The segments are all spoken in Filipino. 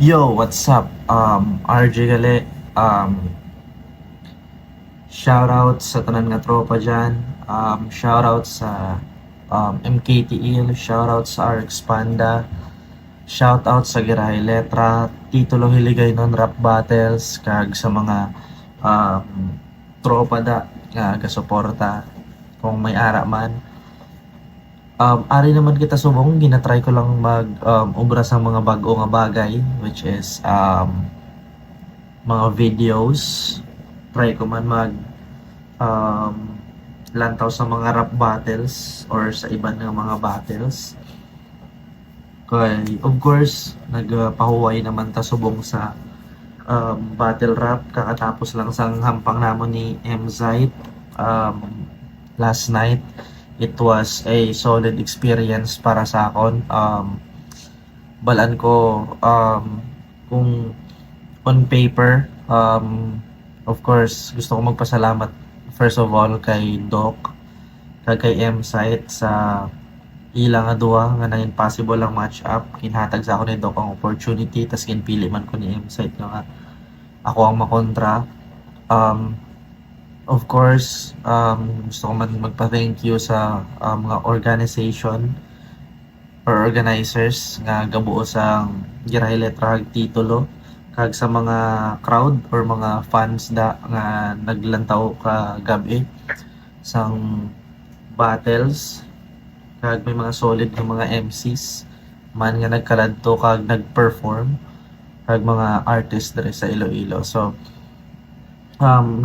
Yo, what's up? RJ Gale. Shoutout sa tanan nga tropa dyan. Shoutout sa MKTL. Shoutout sa RX Panda. Shoutout sa Girahay Letra. Titulo Hiligay non Rap Battles. Kag sa mga um, tropa da nga gasuporta kung may ara man. Ari naman kita subong, ginatry ko lang mag-ubra sa mga bago nga bagay, which is mga videos. Try ko man lantaw sa mga rap battles or sa iba ng mga battles. Kaya, of course, nagpahuway naman ta subong sa battle rap. Kakatapos lang sang hampang namon ni M-Zite last night. It was a solid experience para sa akon. Balaan ko kung on paper, of course, gusto ko magpasalamat first of all kay Doc, kay M-Site sa ilang adua nga naging possible ang match up. Kinhatag sa ako ni Doc ang opportunity, tas kinpili man ko ni M-Site nga ako ang makontra. Of course, gusto ko man magpa-thank you sa mga organization or organizers nga gabuo sa Girahay Letra titulo, kag sa mga crowd or mga fans da nga naglantaw ka gabi sang battles, kag may mga solid nga mga MCs man nga nagkaladto kag nagperform, kag mga artist dere sa Iloilo. So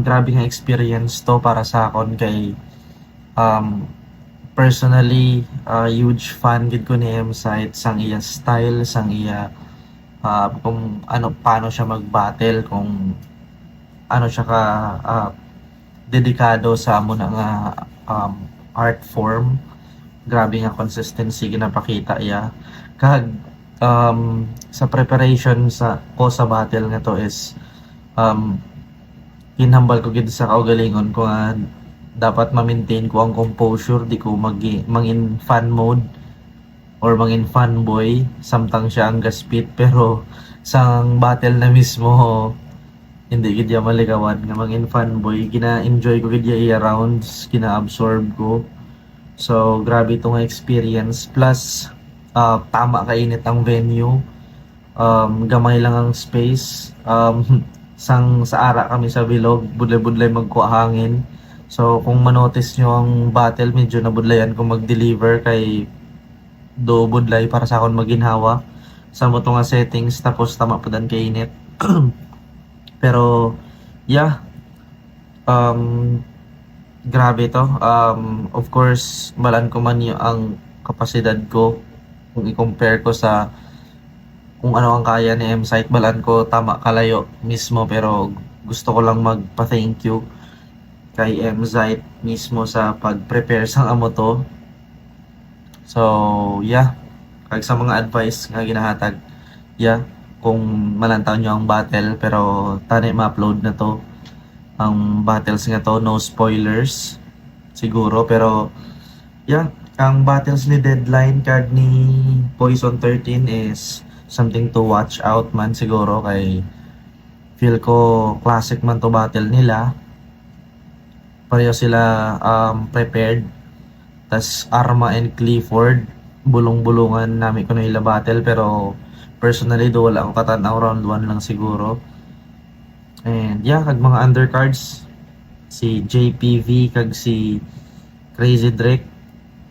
grabe nga experience to para sa akon kay personally huge fan gid ko ni M-Site sang iya style, sang iya kung ano paano siya mag-battle, kung ano siya ka dedikado sa amo na nga art form. Grabe nga consistency ginapakita iya. Kag sa preparation sa battle nga to is hinambal ko gid sa kaugalingon ko nga dapat ma-maintain ko ang composure, di ko mangin fan mode or mangin fanboy samtang siya ang gaspit, pero sang battle na mismo hindi gid ya maligawan nga mangin fanboy. Gina-enjoy ko gid ya iya rounds, gina-absorb ko. So grabe itong experience, plus tama kainit ang venue, gamay lang ang space, sang sa ara kami sa bilog, budlay-budlay magkuha hangin. So kung manotice nyo ang battle, medyo nabudlayan ko mag-deliver kay do budlay para sa akon maginhawa sa mo nga settings, tapos tama pa dan kay init. Pero yeah, grabe to. Of course, balan ko man yung ang kapasidad ko kung i-compare ko sa kung ano ang kaya ni M-Site. Balan ko tama kalayo mismo, pero gusto ko lang magpa-thank you kay M-Site mismo sa pag-prepare sang amo to. So yeah, kag sa mga advice nga ginahatag, yeah, kung malantaw nyo ang battle, pero tani ma-upload na to ang battles nga to, no spoilers siguro. Pero yeah, ang battles ni Deadline kag ni Poison 13 is something to watch out man siguro, kay feel ko classic man to battle nila. Pareho sila prepared. Tas Arma and Clifford, bulong-bulungan namin ko na ila battle, pero personally do wala akong katanaw, round 1 lang siguro. And yeah, kag mga undercards, si JPV kag si Crazy Drake,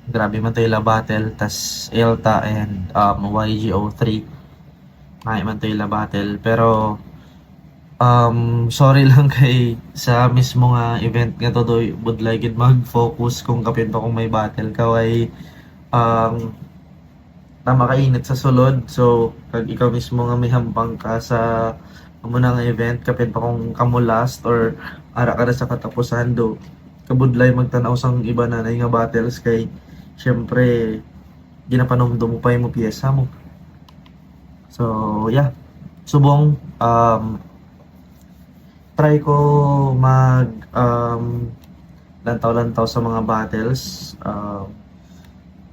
grabe man tayo la battle. Tas Elta and YGO3, may man tayo la battle. Pero sorry lang kay sa mismo nga event nga to do budlay gid mag-focus kung kapin pa kung may battle kaway tama kainit sa sulod. So kag ikaw mismo nga may hampang ka sa amo nga event, kapin pa kung kamo last or ara ka na sa katapusan, do kabudlay magtanaw sang iba na nga battles, kay syempre ginapanomdom mo pa yung piyesa mo. So yeah, subong try ko mag lantaw-lantaw sa mga battles.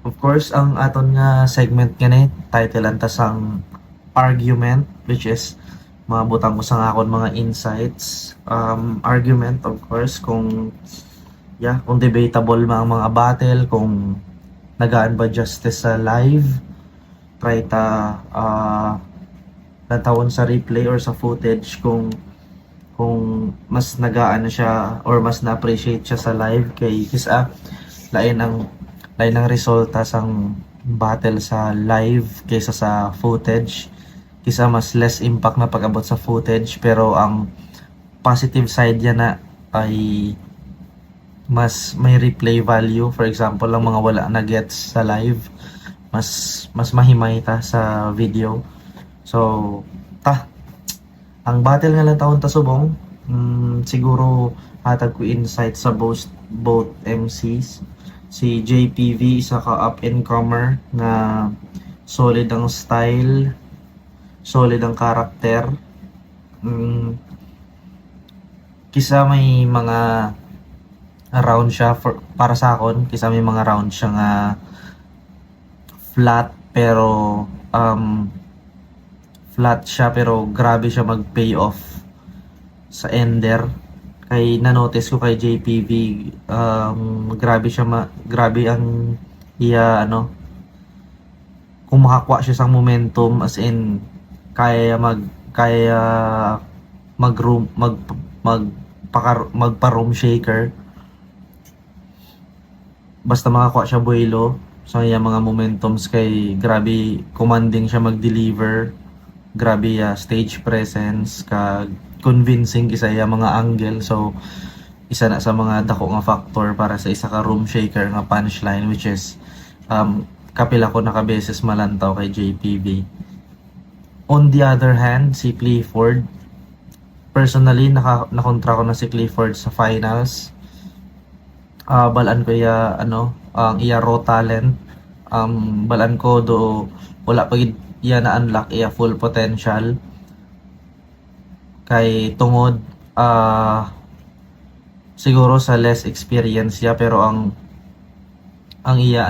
Of course, ang aton nga segment nga ni title antas ang argument, which is mabutang ko sa akon mga insights. Argument, of course, kung kung debatable mga battle, kung nagaan ba justice sa live, try ta natawon sa replay or sa footage kung mas nagaan na siya or mas na-appreciate siya sa live kay kisa lain ang resulta sang battle sa live kaysa sa footage. Kisa mas less impact na pag-abot sa footage, pero ang positive side yan na ay mas may replay value. For example, ang mga wala na gets sa live, mas mahimay ta sa video. So ang battle nga lang taon ta subong, siguro hatag ko insight sa both MCs. Si JPV isa ka up and comer na solid ang style, solid ang karakter. Kisa may mga round siya para sa akon, kisa may mga round siya nga flat pero grabe siya mag-pay off sa ender. Kay na-notice ko kay JPV, grabe ang kung makakuha siya sa momentum, as in kaya magpa-room shaker basta makakuha siya buwelo sa mga momentums. Kay grabe commanding siya mag-deliver, grabe stage presence, convincing isa mga angle. So isa na sa mga dako nga factor para sa isa ka room shaker nga punchline, which is kapila ko nakabeses malantaw kay JPV. On the other hand, si Clifford, personally nakontra ko na si Clifford sa finals. Balaan ko ang iya raw talent. Balaan ko do wala pa gid iya na unlock iya full potential. Kay tungod siguro sa less experience ya, pero ang iya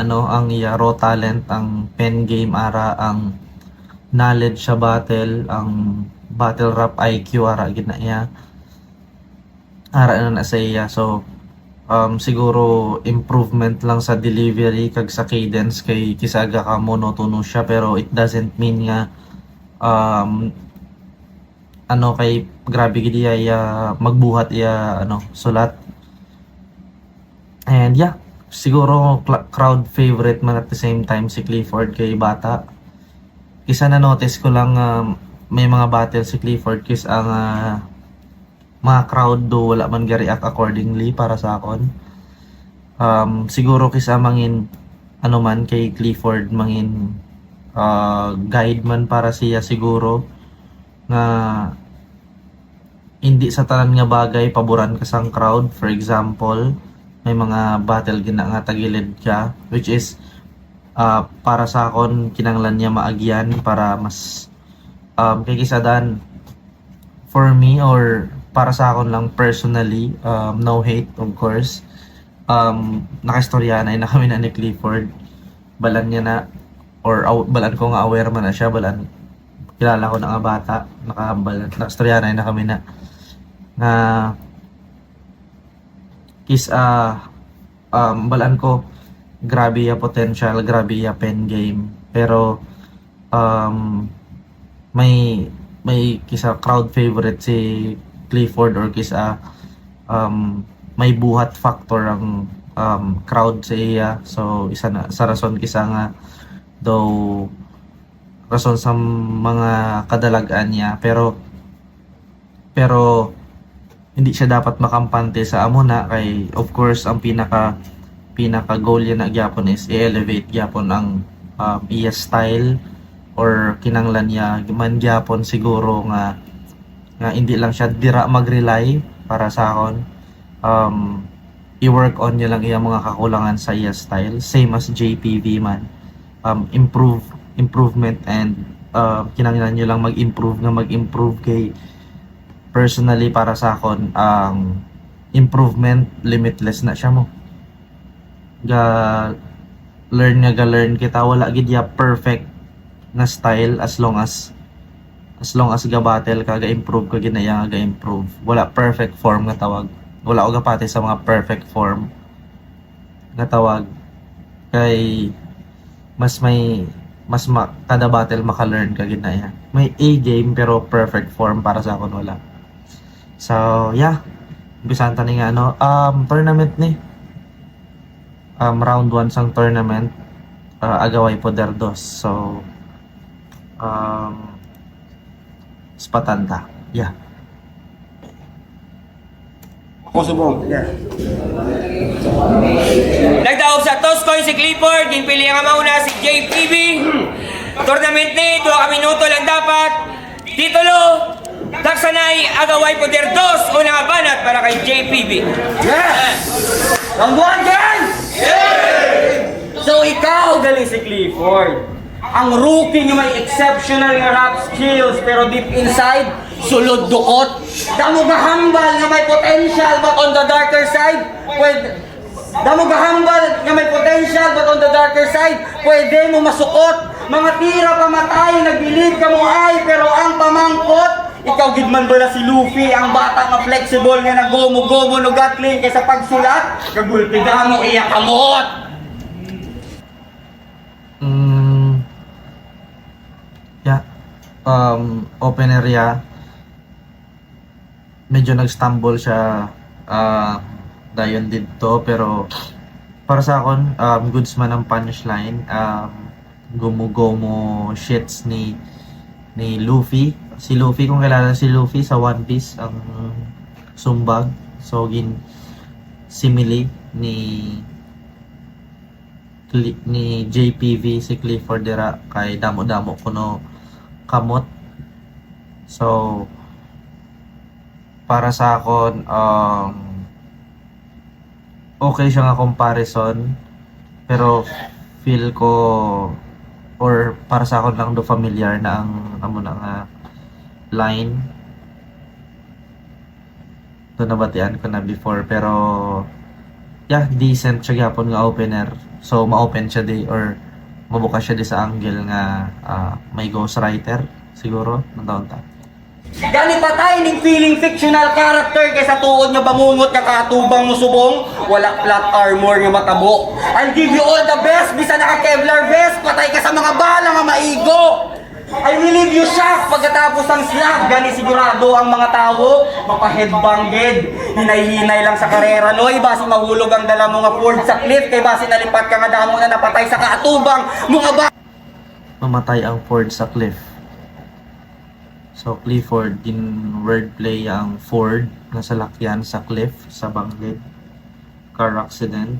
raw talent, ang pen game ara, ang knowledge sa battle, ang battle rap IQ ara gid na iya. Ara na sa iya. So siguro improvement lang sa delivery kag sa cadence, kay kisaga ka monotonous siya, pero it doesn't mean nga kay grabe gid iya magbuhat iya sulat. And siguro crowd favorite man at the same time si Clifford kay bata. Isa na notice ko lang, may mga battle si Clifford kis ang mga crowd do wala man ga-react accordingly para sa akon. Siguro kisa mangin man kay Clifford, mangin guide man para siya siguro nga hindi sa tanan nga bagay paboran ka sang crowd. For example, may mga battle gina nga tagilid ka, which is para sa akon kinanglan niya maagyan para mas kay kisadan. For me, or para sa akon lang personally, no hate of course, nakistorya na kami na ni Clifford. Balan niya na, or balan ko nga aware man na siya, balan kilala ko na nga bata, nakistorya na kami na balan ko grabe ya potential, grabe ya pen game, pero may kisa crowd favorite si Clifford, or kisa may buhat factor ang crowd sa iya. So isa na sa rason kisa nga daw rason sa mga kadalagan niya, pero hindi siya dapat makampante sa amo na. Kay of course ang pinaka goal niya na gyapon is i-elevate gyapon ang iya style, or kinanglan niya man gyapon siguro nga hindi lang siya dira mag-rely para sa akon. I-work on niya lang iya mga kakulangan sa iya style, same as JPV man. Improvement, and kinanglan niya lang mag-improve kay personally para sa akon ang improvement limitless na siya mo. Learn kita, wala gid ya perfect na style as long as as long as ga-battle ka, ga-improve ka, ginaya ga-improve. Wala perfect form nga tawag. Wala og pati sa mga perfect form nga tawag. Kay kada battle maka-learn ka ginaya. May A game pero perfect form para sa akon wala. So, yeah. Umpisahan ta ni nga tournament ni. Round 1 sang tournament. Agaway poder 2. So, spatanta. Yeah. Kusubong. Yeah. Nagdaog sa Toscoy si Clifford, ginpili nga mauna si JPB. Tournament ni 2 minuto lang dapat. Titulo, Daksanay Agaway Poder 2, unang banat para kay JPB. Yes! Round 1, guys! So ikaw galing si Clifford. Ang rookie nga may exceptional nga rap skills pero deep inside, sulod dukot. Damo gahambal nga may potential but on the darker side, damo gahambal nga may potential but on the darker side, pwede mo masukot. Mga tira pamatay, nagbilid ka mo ay, pero ang pamangkot, ikaw gidman ba na si Luffy, ang bata nga flexible nga nagomo-gomo no gatling kaysa pagsulat, kagulpi ka mo iya kamot. Yeah. Open area. Medyo nag-stumble siya dayon dito pero para sa akon goods man ang punchline. Gomo shits ni Luffy. Si Luffy, kung kilala si Luffy sa One Piece, ang sumbag. So simile ni JPV si Clifford dira kay damo-damo kuno kamot. So para sa akon okay siya nga comparison pero feel ko or para sa akon lang do familiar na ang amo na nga line to nabatian ko na before pero yeah, decent siya gyapon nga opener. So ma-open siya di or mabukas siya di sa angle nga may ghostwriter siguro ng taon ta. Gani patay ning feeling fictional character kaysa tuod nga bangungot nga katubang mo subong, wala plot armor nga matabo. I'll give you all the best, bisa naka Kevlar vest, patay ka sa mga bala nga maigo. I will leave you shocked pagkatapos ang slap. Gani sigurado ang mga tao mapa-headbanged, hinay-hinay lang sa karera noy, basi mahulog ang dala mo nga Ford sa cliff, kay basi nalipat ka nga damo na napatay sa kaatubang mga Mamatay ang Ford sa cliff. So Clifford din wordplay ang Ford nga salakyan sa cliff sa banggit. Car accident.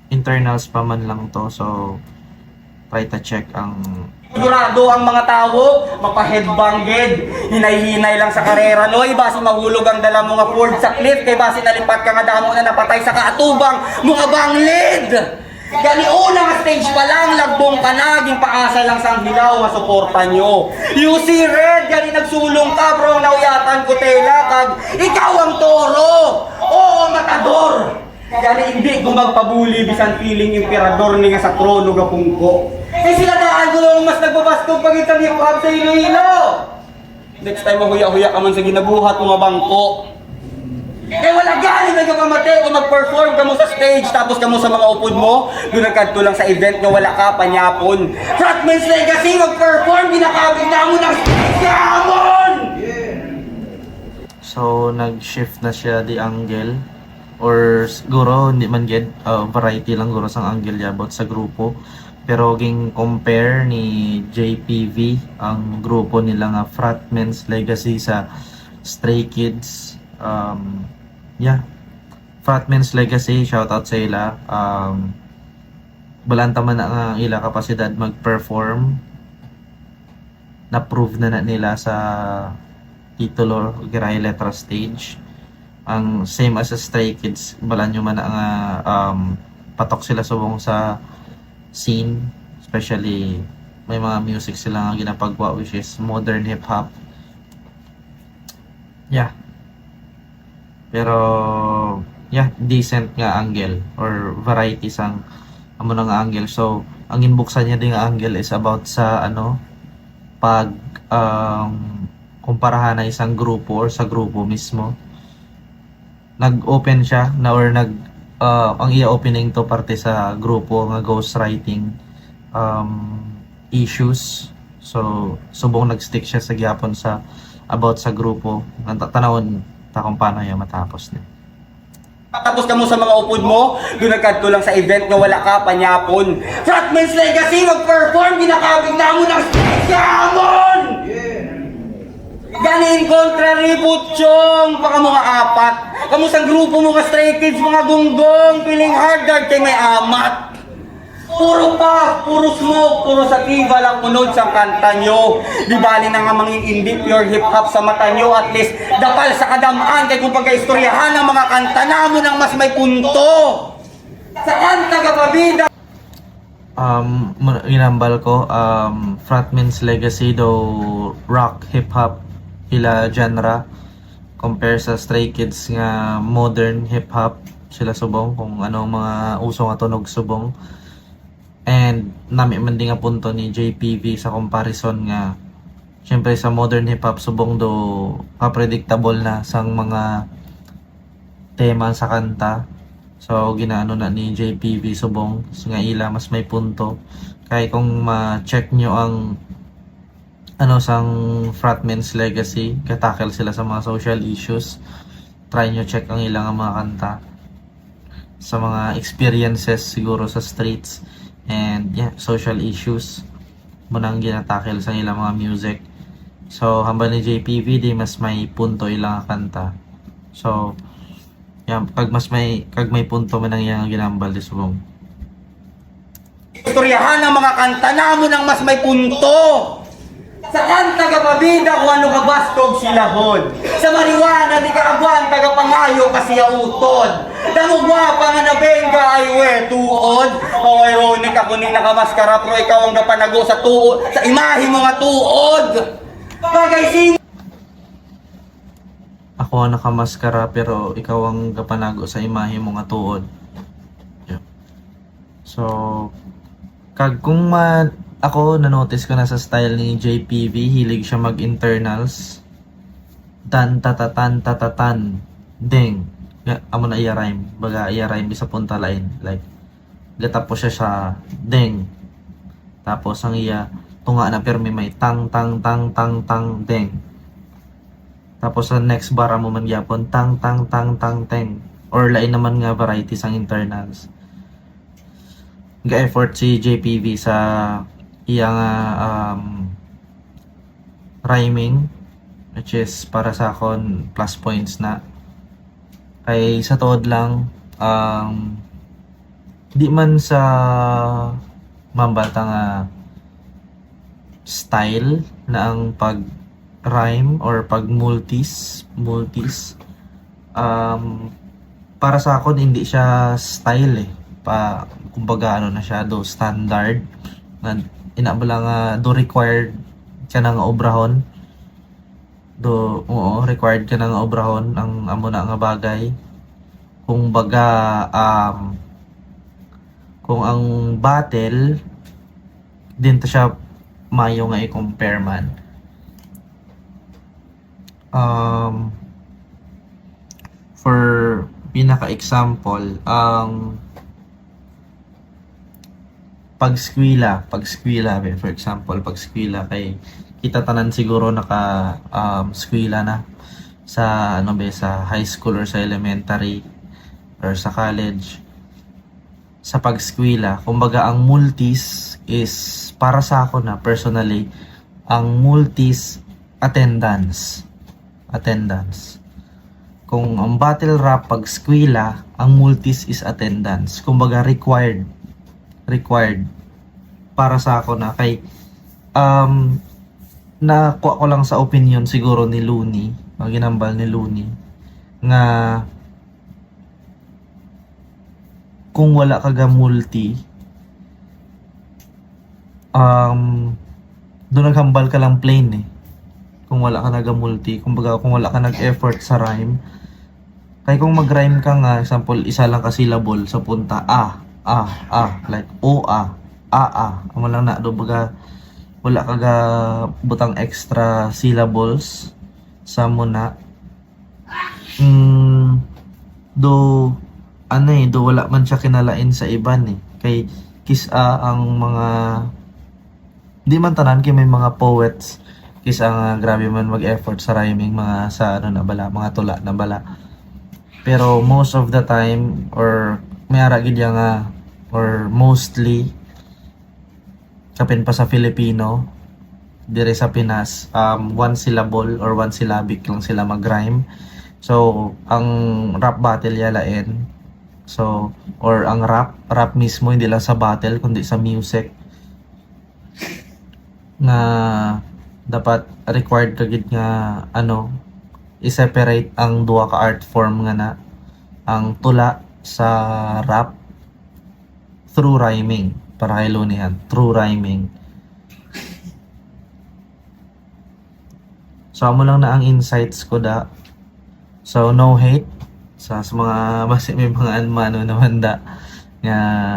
Internals pa man lang to so try to check ang sigurado ang mga tao mapa-headbanged, hinay-hinay lang sa karera noy, basi mahulog ang dala mo nga Ford sa cliff, kay basi nalipat ka nga damo na napatay sa kaatubang mga banglid. Gani una nga stage pa lang, lagbong ka na, ging paasa lang sang hilaw, masuporta nyo. You see Red, gani nagsulong ka, bro, nauyatan ko tela, kag ikaw ang toro, oo matador. Gani hindi ko magpabuli, bisan feeling imperador ni nga sa trono ga pungko. Eh sila daan ko lang mas nagbabastog pagit sa hip-hop sa Iloilo. Next time mahuya-huya ka man sa ginabuhat mga bangko. Eh wala gani may kapamate kung mag-perform ka mo sa stage tapos ka mo sa mga upod mo, doon nagkadto lang sa event nga wala ka, panyapon. Frontman's Legacy, mag-perform, ginakabig na mo ng stage kamon! so nag-shift na siya di angle or siguro hindi man ged variety lang guro sang angle jabot sa grupo pero ging compare ni JPV ang grupo nila nga Frontman's Legacy sa Stray Kids. Yeah, Frontman's Legacy, shoutout sa ila. Balanta man na ang ila kapasidad mag-perform. Na-prove na nila sa titulo Giray Letra stage. Ang same as sa Stray Kids, balan nyo man na nga patok sila subong sa scene. Especially, may mga music sila nga ginapagwa which is modern hip-hop. Yeah. Pero yeah, decent nga angle or variety sang amo nga angle. So ang inbuksan niya ding angle is about sa pag kumparahan na isang grupo or sa grupo mismo. Nag-open siya na or ang iya-opening to parte sa grupo nga ghostwriting issues. So subong nag-stick siya sa gyapon sa about sa grupo. Tanawon ta kung paano yan matapos ni. Tapos ka mo sa mga upod mo, doon nagkadto lang sa event nga wala ka, panyapon. Frontman's Legacy, mag-perform, ginakabig na mo ng stage hamon! Ganin contrary putsyong, baka mga apat. Kamusang grupo mo ka Stray Kids, mga gunggong, piling hard kay may amat. Puro pa, puro smoke, puro sativa lang unod sa kanta nyo. Di bali na nga mga indie pure hip-hop sa mata nyo, at least dapal sa kadamaan kay kung pagkaistoryahan ng mga kanta namo ng mas may punto. Sa kanta ka pabida. Inambal ko, Frontman's Legacy daw rock, hip-hop, ila genre. Compare sa Stray Kids nga modern hip-hop, sila subong kung ano mga uso nga tunog subong. And nami man din nga punto ni JPV sa comparison nga syempre sa modern hip hop subong do ka-predictable na sang mga tema sa kanta. So ginaano na ni JPV subong nga ila mas may punto. Kaya kung ma-check nyo ang ano sang Frontman's Legacy, katakel sila sa mga social issues. Try nyo check ang ilang mga kanta sa mga experiences siguro sa streets. And yeah, social issues mo nang ginatakel sa ilang mga music. So hambal ni JPV di mas may punto ilang kanta. So yeah, kag may punto man ang iyang ginambal di subong. Istoryahan ng mga kanta namo ng mas may punto. Sa kanta ka pabida kung ano ka bastog silahod. Sa mariwana di ka abuan taga pangayo kasi utod. Damo gwapa nga nabenga ay we tuod. O ironic ako ni nakamaskara pero ikaw ang napanago sa tuod, sa imahe mo nga tuod. Bagay sing Ako ang nakamaskara pero ikaw ang kapanago sa imahe mo nga tuod. Yeah. So kag kung ako na-notice ko na sa style ni JPV, hilig siya mag-internals. Tan tatatan tatatan ding. Amo na iya-rhyme. Baga iya-rhyme sa punta line. Like gatapos siya sa ding. Tapos ang iya tunga na pero may tang tang tang tang tang ding. Tapos sa next bar mo man gyapon tang tang tang tang teng. Or lain naman nga varieties ang internals. Ga-effort si JPV sa iyang rhyming, which is para sa akon plus points na. Kay sa tod lang di man sa mambata nga style na ang pag rhyme or pag multis para sa akon hindi siya style kumbaga ano na siya do standard na inabala nga do required ka na nga obrahon required ka na nga obrahon ang amo na nga bagay kung baga kung ang battle din ta siya mayo nga i-compare man for pinaka example pagskwila for example pagskwila kay kita tanan siguro naka skwila na sa sa high school or sa elementary or sa college. Sa pagskwila kumbaga ang multis is para sa ako na personally ang multis attendance kung ang battle rap pagskwila ang multis is attendance kumbaga required para sa ako na kay nakuha ko lang sa opinion siguro ni Looney, ang ginambal ni Looney nga kung wala ka ga multi doon naghambal ka lang plain kung wala ka naga multi kumbaga kung wala ka nag-effort sa rhyme kay kung mag-rhyme ka nga example isa lang ka syllable sa punta like amo lang na do baga wala kaga butang extra syllables sa muna. Do do wala man siya kinalain sa iban eh. Kay kisa ang mga di man tanan kay may mga poets kisa nga grabe man mag-effort sa rhyming mga sa ano na bala, mga tula na bala. Pero most of the time or may ara gid nga or mostly kapin pa sa Filipino dire sa Pinas one syllable or one syllabic lang sila mag-rhyme. So ang rap battle yalain, so or ang rap mismo hindi lang sa battle kundi sa music na dapat required kagid nga i-separate ang duha ka art form nga na ang tula sa rap through rhyming para kay Lunihan, through rhyming. So amo lang na ang insights ko da. So no hate sa mga may mga mano naman da nga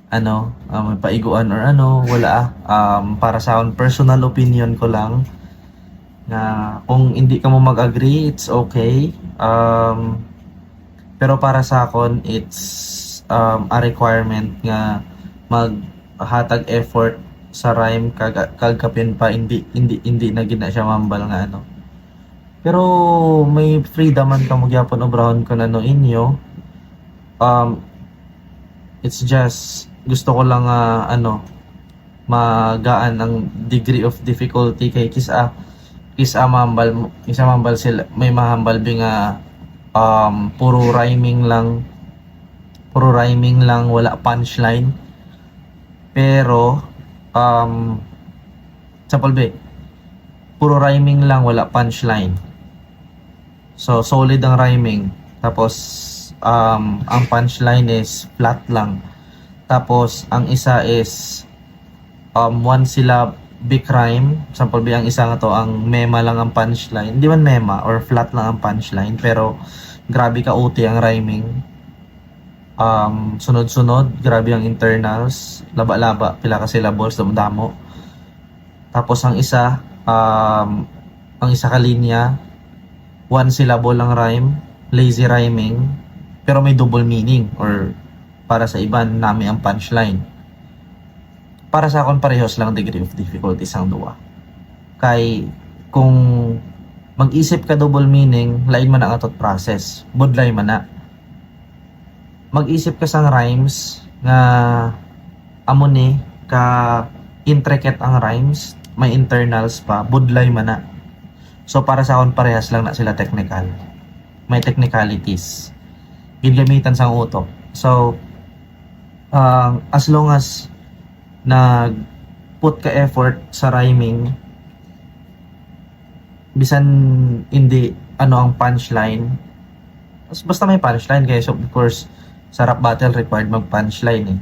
may paiguan or wala para sa akong personal opinion ko lang na kung hindi ka mo mag-agree it's okay, pero para sa akon it's a requirement nga maghatag effort sa rhyme kagkapin pa hindi na gina siya mambal nga pero may freedom man ka magyapon obrahon ko na inyo. It's just gusto ko lang magaan ang degree of difficulty kay kisa mambal sila may mahambal bi nga puro rhyming lang wala punchline. Pero sapalbe puro rhyming lang wala punchline. So solid ang rhyming tapos ang punchline is flat lang. Tapos ang isa is one syllabic rhyme. Sample B ang isa nga to ang mema lang ang punchline. Hindi man mema or flat lang ang punchline pero grabe ka uti ang rhyming. Sunod-sunod, grabe ang internals, laba-laba, pila ka syllables, damo. Tapos ang isa ka linya, one syllable lang rhyme, lazy rhyming, pero may double meaning or para sa iban nami ang punchline. Para sa akon parehas lang degree of difficulty sang duwa. Kay kung mag-isip ka double meaning, lain man ang atot process, budlay man na. Mag-isip ka sang rhymes nga amo ni ka intricate ang rhymes, may internals pa, budlay man na. So para sa akon parehas lang na sila technical. May technicalities. Gingamitan sang utok. So as long as nag-put ka effort sa rhyming, bisan hindi ang punchline, basta may punchline kaya so of course sa rap battle required mag-punchline eh.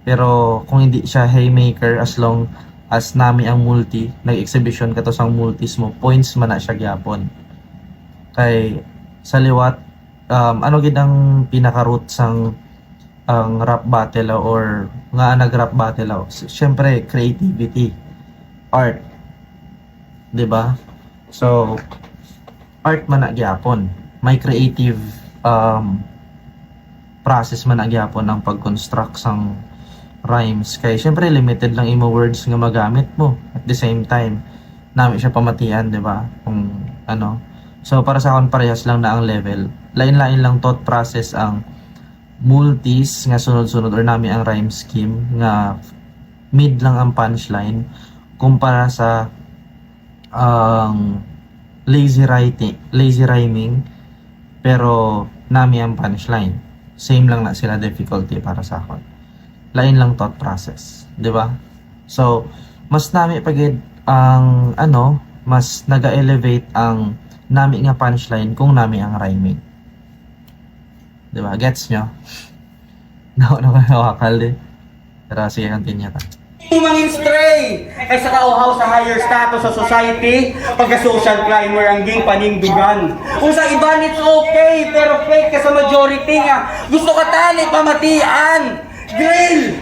Pero kung hindi siya haymaker, as long as nami ang multi, nag-exhibition ka to sang multis mo, points man na siya gyapon. Kay sa liwat, gid ang pinaka-root sang ang rap battle or nga nag-rap battle syempre creativity, art, 'di ba? So art man na gyapon, may creative process man na gyapon ang pag-construct sang rhymes. Kay syempre limited lang imo words nga magamit mo, at the same time nami siya pamatian, 'di ba? Kung so para sa akon parehas lang na ang level, lain-lain lang thought process ang multis nga sunod-sunod or nami ang rhyme scheme nga mid lang ang punchline kumpara sa lazy rhyming pero nami ang punchline. Same lang na sila difficulty para sa akon. Lain lang thought process, 'di ba? So mas nami pagid ang mas naga-elevate ang nami nga punchline kung nami ang rhyming. Diba? Gets nyo? Nakakal din. Pero sige, continue ka. Mangin stray ay sa kauhaw sa higher status sa society, pagka social climber ang ging panindugan. Kung sa iban it's okay, pero fake ka sa majority nga. Gusto ka tani pamatian. Drill!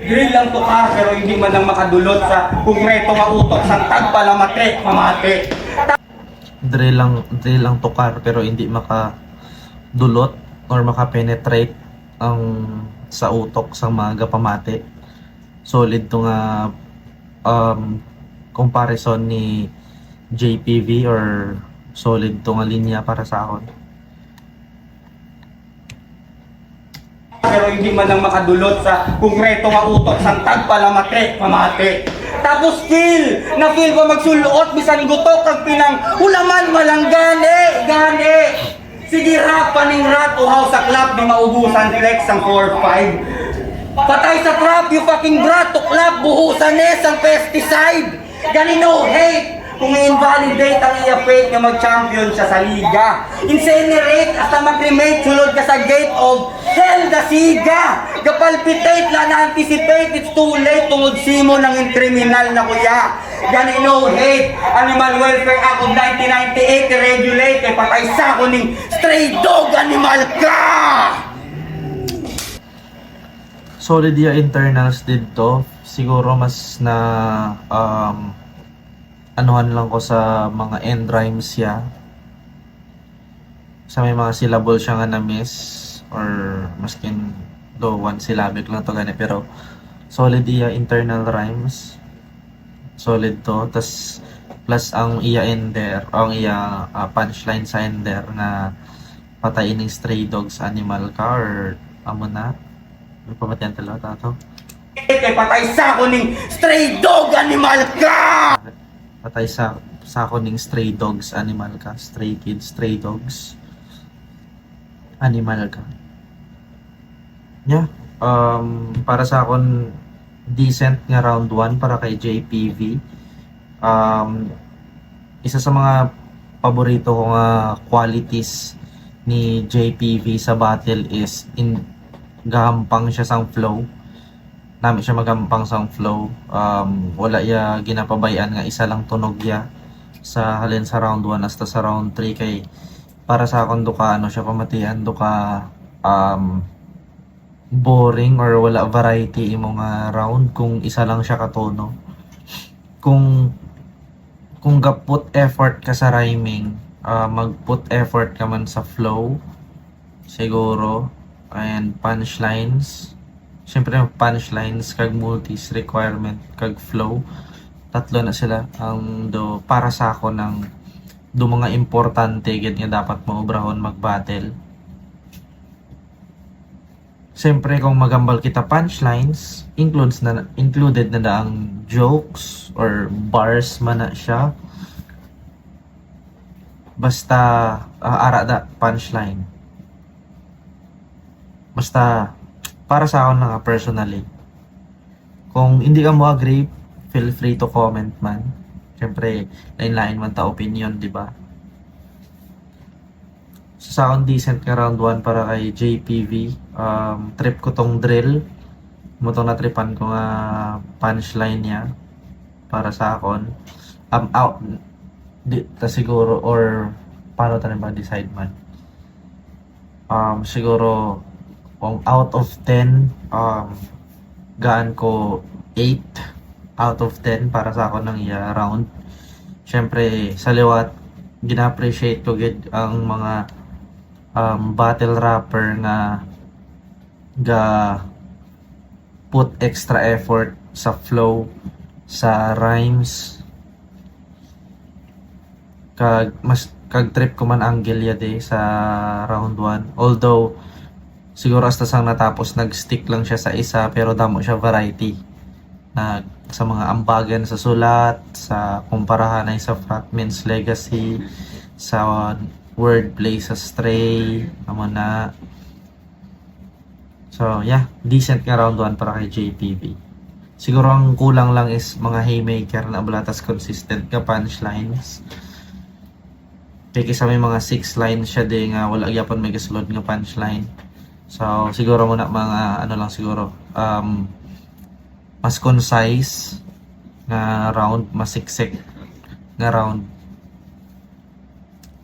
Drill lang to ka, pero hindi man lang makadulot sa kungreto nga utok sang tagpalamate, mamate. Drill lang tukar pero hindi makadulot or makapenetrate ang sa utok sa mga gapamate. Solid to nga comparison ni JPV or solid to nga linya para sa akon. Pero hindi man lang makadulot sa kungreto nga utok sang tagpalamate, mamate. Tapos na feel pa magsulot bisan gutok kag pinang ulaman walang gani. Sige rap paning rat uhaw sa clap di maubusan flex ang 4-5. Patay sa trap you fucking brat tuklap buhusan ang pesticide. Gani no hate. Kung i-invalidate ang iya-fake na mag-champion siya sa liga. Incinerate hasta mag-remake sulod ka sa gate of hell the siga. Gapalpitate la na-anticipate it's too late tungod simo ng kriminal na kuya. Gani no hate. Animal Welfare Act of 1998 i-regulate kay patay sa kuning stray dog animal ka. Solid yung internals dito. Siguro mas na anuhan lang ko sa mga end rhymes siya. Sa may mga syllable siya nga na-miss or maskin do one syllabic lang to gani pero solid iya internal rhymes. Solid to. Tas plus ang iya ender, ang iya punchline sa ender nga patayin ng stray dogs animal ka or amo na. May pamatiyan talaga to. Kay patay sa kuning stray dog animal ka. Patay sa ako ning stray dogs animal ka, stray kids, stray dogs animal ka. Yeah, para sa akon decent nga round 1 para kay JPV. Isa sa mga paborito ko nga qualities ni JPV sa battle is gahampang siya sang flow. Nami siya magampang sang flow. Wala ya ginapabayan nga isa lang tunog ya sa halin sa round 1 hasta sa round 3 kay para sa akon duka ano siya pamatian duka boring or wala variety imo nga round kung isa lang siya katono. Kung gaput effort ka sa rhyming, mag-put effort ka man sa flow siguro and punchlines. Siyempre yung punchlines kag multis requirement kag flow tatlo na sila ang do para sa ako ng do mga importante gid nga dapat maubrahon mag-battle. Siyempre kung magambal kita punchlines included na ang jokes or bars man na siya basta ara da punchline basta para sa akin nga personally. Kung hindi ka mo agree, feel free to comment man. Siyempre, lain-lain man ta opinion, di ba? So, sa akin decent nga round 1 para kay JPV. Trip ko tong drill. Mutong natripan ko nga punchline niya para sa akon. Out di ta siguro or paano ta ba decide man. Siguro kung out of 10, gaan ko 8 out of 10 para sa ako ng iya round. Siyempre, sa liwat, gina-appreciate ko gid ang mga battle rapper nga put extra effort sa flow, sa rhymes. Kag trip ko man ang Gilead sa round 1. Although, siguro hasta sang natapos nag-stick lang siya sa isa pero damo siya variety sa mga ambagan sa sulat, sa kumparahan ay sa Fratman's Legacy, sa wordplay sa Stray, amo na. So yeah, decent nga round 1 para kay JPV. Siguro ang kulang lang is mga haymaker na balatas consistent nga punchlines. Kaya sa may mga 6 lines siya di nga wala gyapon may kasulod nga punchline. So, siguro muna mga ano lang siguro, mas concise nga round, mas siksik nga round.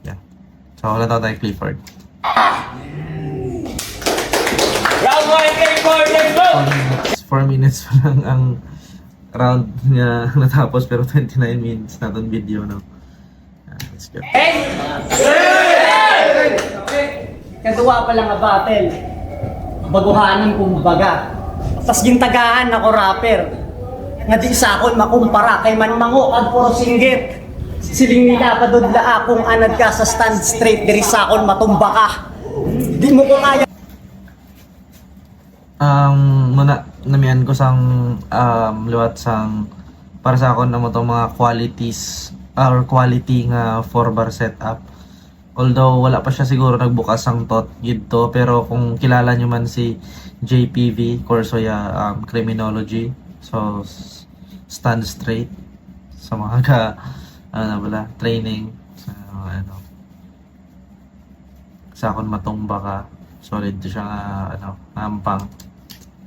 Yeah. So, wala tayo Clifford. Round 1, Clifford, let's go! So, next 4 minutes pa lang ang round niya natapos pero 29 minutes na itong video, no? Let's go. Kaduwa pa lang nga battle. Baguhanan kumbaga. Tas gintagaan ako rapper. Nga di sa akon makumpara kay manmango ag puro singgit. Siling nila padudla akong anad ka sa stand straight diri sa akon matumba ka. Di mo ko kaya. Muna namian ko sang liwat sang para sa akon na mo itong mga qualities or quality nga 4-bar setup. Although wala pa siya siguro nagbukas ang tot gito, pero kung kilala nyo man si JPV Corsoya, criminology, so stand straight sa mga training sa sa akon matumba ka, solid siya nga hampang.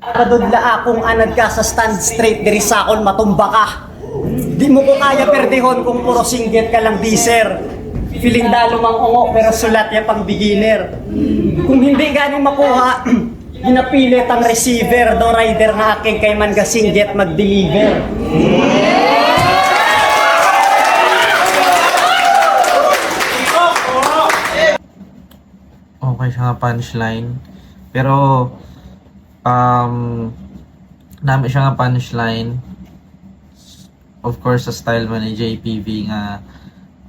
Padudla akong anad ka sa stand straight diri sa akon matumba ka. Di mo ko kaya perdehon kung puro singgit ka lang di sir. Feeling dalo mang ungo pero sulat ya pang beginner. Kung hindi gani makuha, ginapilit ang receiver do rider nga aking kay man ga singgit mag-deliver. Okay siya nga punchline. Pero nami siya nga punchline. Of course sa style man ni JPV nga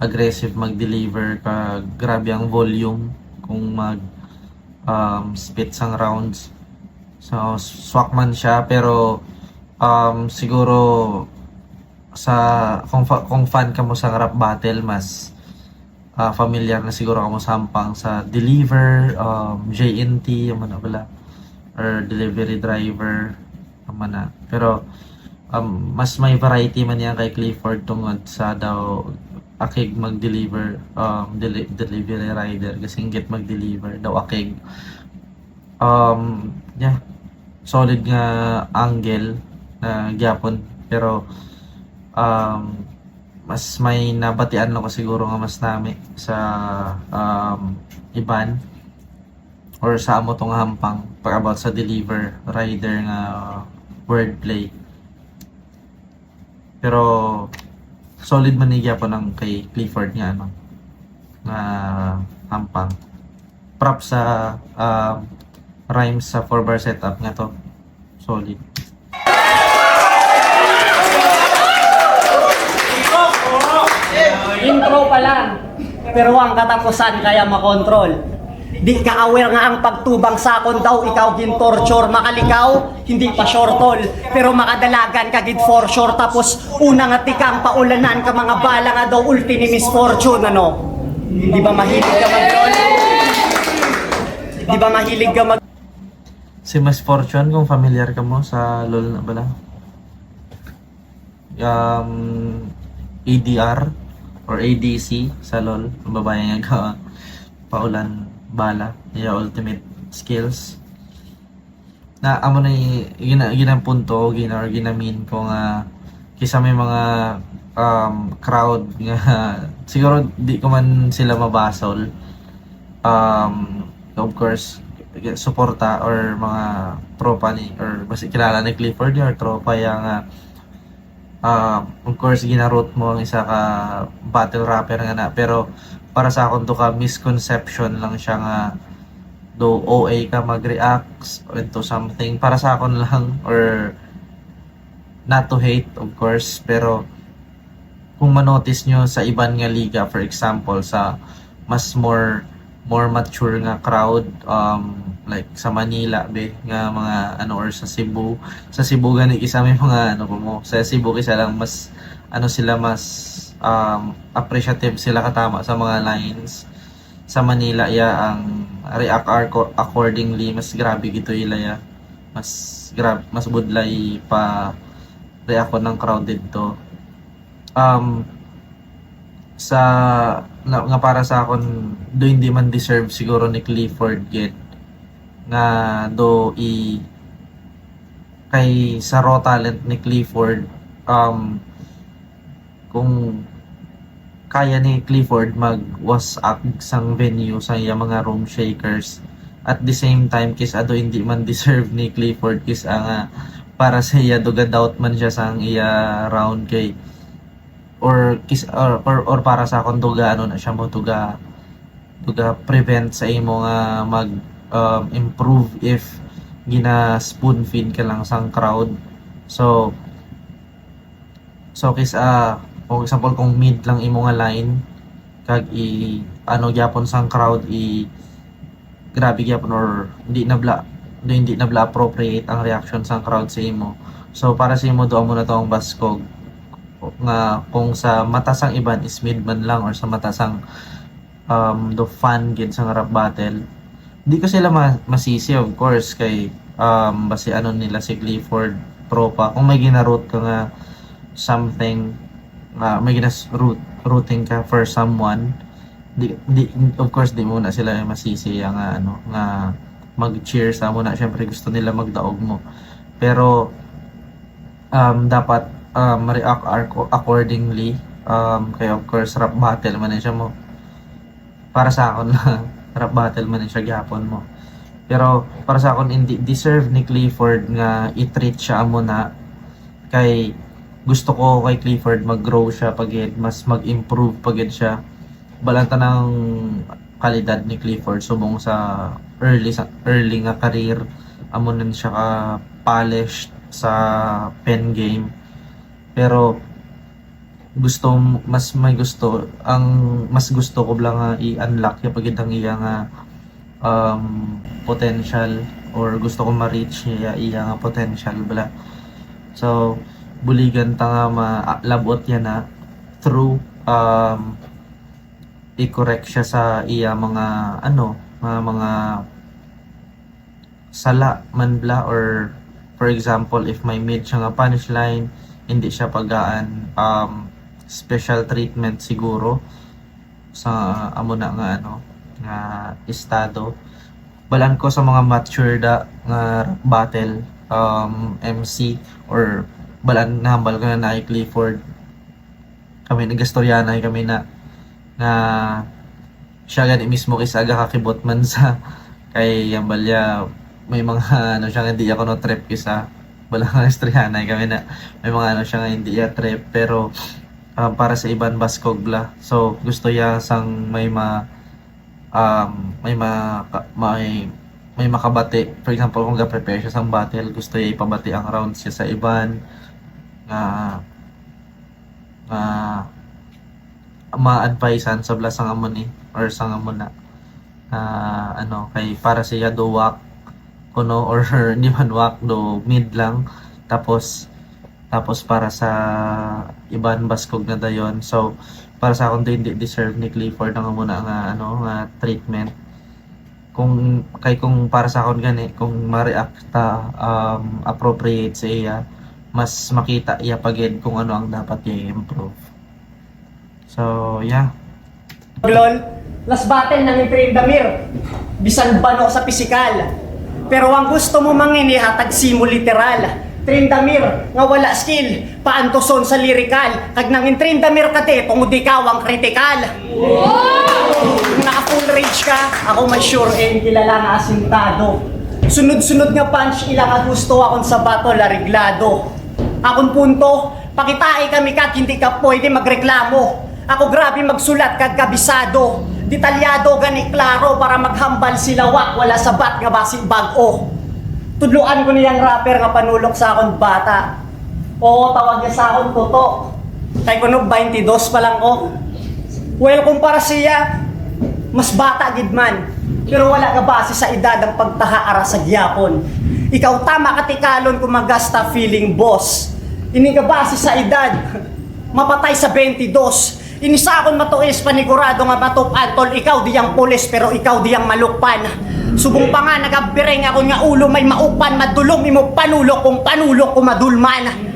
aggressive mag-deliver ka, grabe ang volume kung mag spit sang rounds. So swak man siya pero siguro sa kung fan ka mo sa rap battle mas familiar na siguro ka mo sa hampang sa deliver, JNT, yung mana wala, or delivery driver, yung mana. Pero mas may variety man yan kay Clifford tungod sa daw akig mag-deliver, delivery rider kasi get mag-deliver daw akig. Yeah, solid nga angle na gyapon pero mas may nabatian ko siguro nga mas nami sa iban or sa amo tong hampang pag about sa deliver rider nga wordplay. Pero solid man niya po ng kay Clifford nga na hampang. Props sa rhymes sa 4-bar setup nga to. Solid. Intro pa lang, pero ang katapusan kaya makontrol. Di ka aware nga ang pagtubang sakon daw ikaw gintorture, makalikaw, hindi pa shortol, pero makadalagan ka gid for sure, tapos una nga tikang paulanan ka mga bala nga daw ulti ni misfortune, ano? Di ba mahilig ka mag-roll? Di ba mahilig ka mag... Si Miss Fortune, kung familiar ka mo sa LOL na bala? ADR or ADC sa LOL, ang babae nga ka paulan bala, niya ultimate skills. Na amo na ginampunto, ginamin ko nga kisa may mga crowd nga siguro di ko man sila mabasol. Of course, suporta or mga tropa ni or basta kilala ni Clifford or tropa yang of course ginarot mo ang isa ka battle rapper nga na, pero para sa akon to ka misconception lang siya nga do OA ka mag-react into something para sa akon lang, or not to hate of course, pero kung manotice nyo sa iban nga liga, for example sa mas more mature nga crowd, like sa Manila nga mga or sa Cebu gani isa may mga sa Cebu kisa lang mas sila mas appreciative sila katama sa mga lines. Sa Manila ang react accordingly mas grabe gito ila mas budlay pa react ng crowd dito. Nga para sa akon do hindi man deserve siguro ni Clifford get nga do kay sa raw talent ni Clifford, kung kaya ni Clifford was sang venue sa mga room shakers, at the same time kis ado hindi man deserve ni Clifford kis nga para sa iya duga doubt man siya sa ang iya round kay or para sa akong duga ano na siya mo duga prevent sa imo nga mag improve if gina spoon feed ka lang sang crowd. So for example kung mid lang imo nga line kag gyapon sang crowd grabe gyapon or hindi na bla appropriate ang reaction sang crowd sa imo. So para sa imo duha mo na to ang baskog nga kung sa mata sang iban is mid man lang or sa mata sang the fun gid sa rap battle, di ko sila masisi of course kay basi ano nila si Clifford tropa kung may ginaroot ka nga something may rooting ka for someone, of course di mo na sila masisi nga nga mag-cheer sa mo na syempre gusto nila magdaog mo, pero dapat ma-react accordingly kaya of course rap battle man siya mo para sa akon lang rap battle man siya gyapon mo, pero para sa akon hindi deserve ni Clifford nga i-treat siya amo na kay gusto ko kay Clifford mag-grow siya pagid mas mag-improve pagid siya balanta ng kalidad ni Clifford subong sa early nga career amo nan siya ka polished sa pen game, pero mas gusto ko lang nga i-unlock ya pagid ang iya nga potential or gusto ko ma-reach iya nga potential bala. So buligan ta nga malabot yan na through i-correct siya sa iya mga mga sala man bla, or for example if may mid siya nga punchline hindi siya pagaan special treatment siguro sa amo na nga nga estado balan ko sa mga mature nga battle MC or balan nahambal ko na kay Clifford kami nagastoryanan kami na siya gani mismo isaga kakibot man sa kay Yambalya may mga siya nga hindi ako no trip kisa balang istoryanan kami na may mga siya nga hindi ya trip, pero para sa iban baskog bla, so gusto ya sang may makabati, for example kung ga-prepare siya sang battle gusto ya ipabati ang rounds siya sa iban ma-advisean sa bla sang amon or sang amon na kay para siya do wak kuno or hindi man wak do mid lang tapos para sa iban baskog na dayon. So para sa akon hindi deserve ni Clifford nga muna nga treatment kung para sa akon gani kung ma-react appropriate sa iya mas makita iya pagid kung ano ang dapat iya improve. So yeah, Lol, last battle ng Damir, bisan bano sa pisikal. Pero ang gusto mo manginihatag simo literal. Trindamir nga wala skill, paantoson sa lirikal. Kag nang Trindamir kate, tungod ikaw ang kritikal. Kung naka-full rage ka, ako may sure kilala nga asintado. Sunod-sunod nga punch ilang nga gusto akong sa battle ariglado. Akong punto, pakitai kami kat hindi ka pwede magreklamo. Ako grabe magsulat kag kabisado. Detalyado gani klaro para maghambal sila wala sabat nga basig bag-o. Tudluan ko niyang rapper nga panulok sa akong bata. Oo, tawag niya sa akong toto. Kay kuno 22 pa lang ko. Well, kumpara siya, mas bata gid man. Pero wala ka base sa edad ang pagtahaara sa gyapon. Ikaw tama katikalon kung magasta feeling boss. Ini ka base sa edad, mapatay sa 22. Inisakon matuis panigurado nga matup antol, ikaw diyang pulis pero ikaw diyang malukpan. Subong pa nga nagabireng ako nga ulo may maupan, madulong imo panulok kung panulok ko madulman.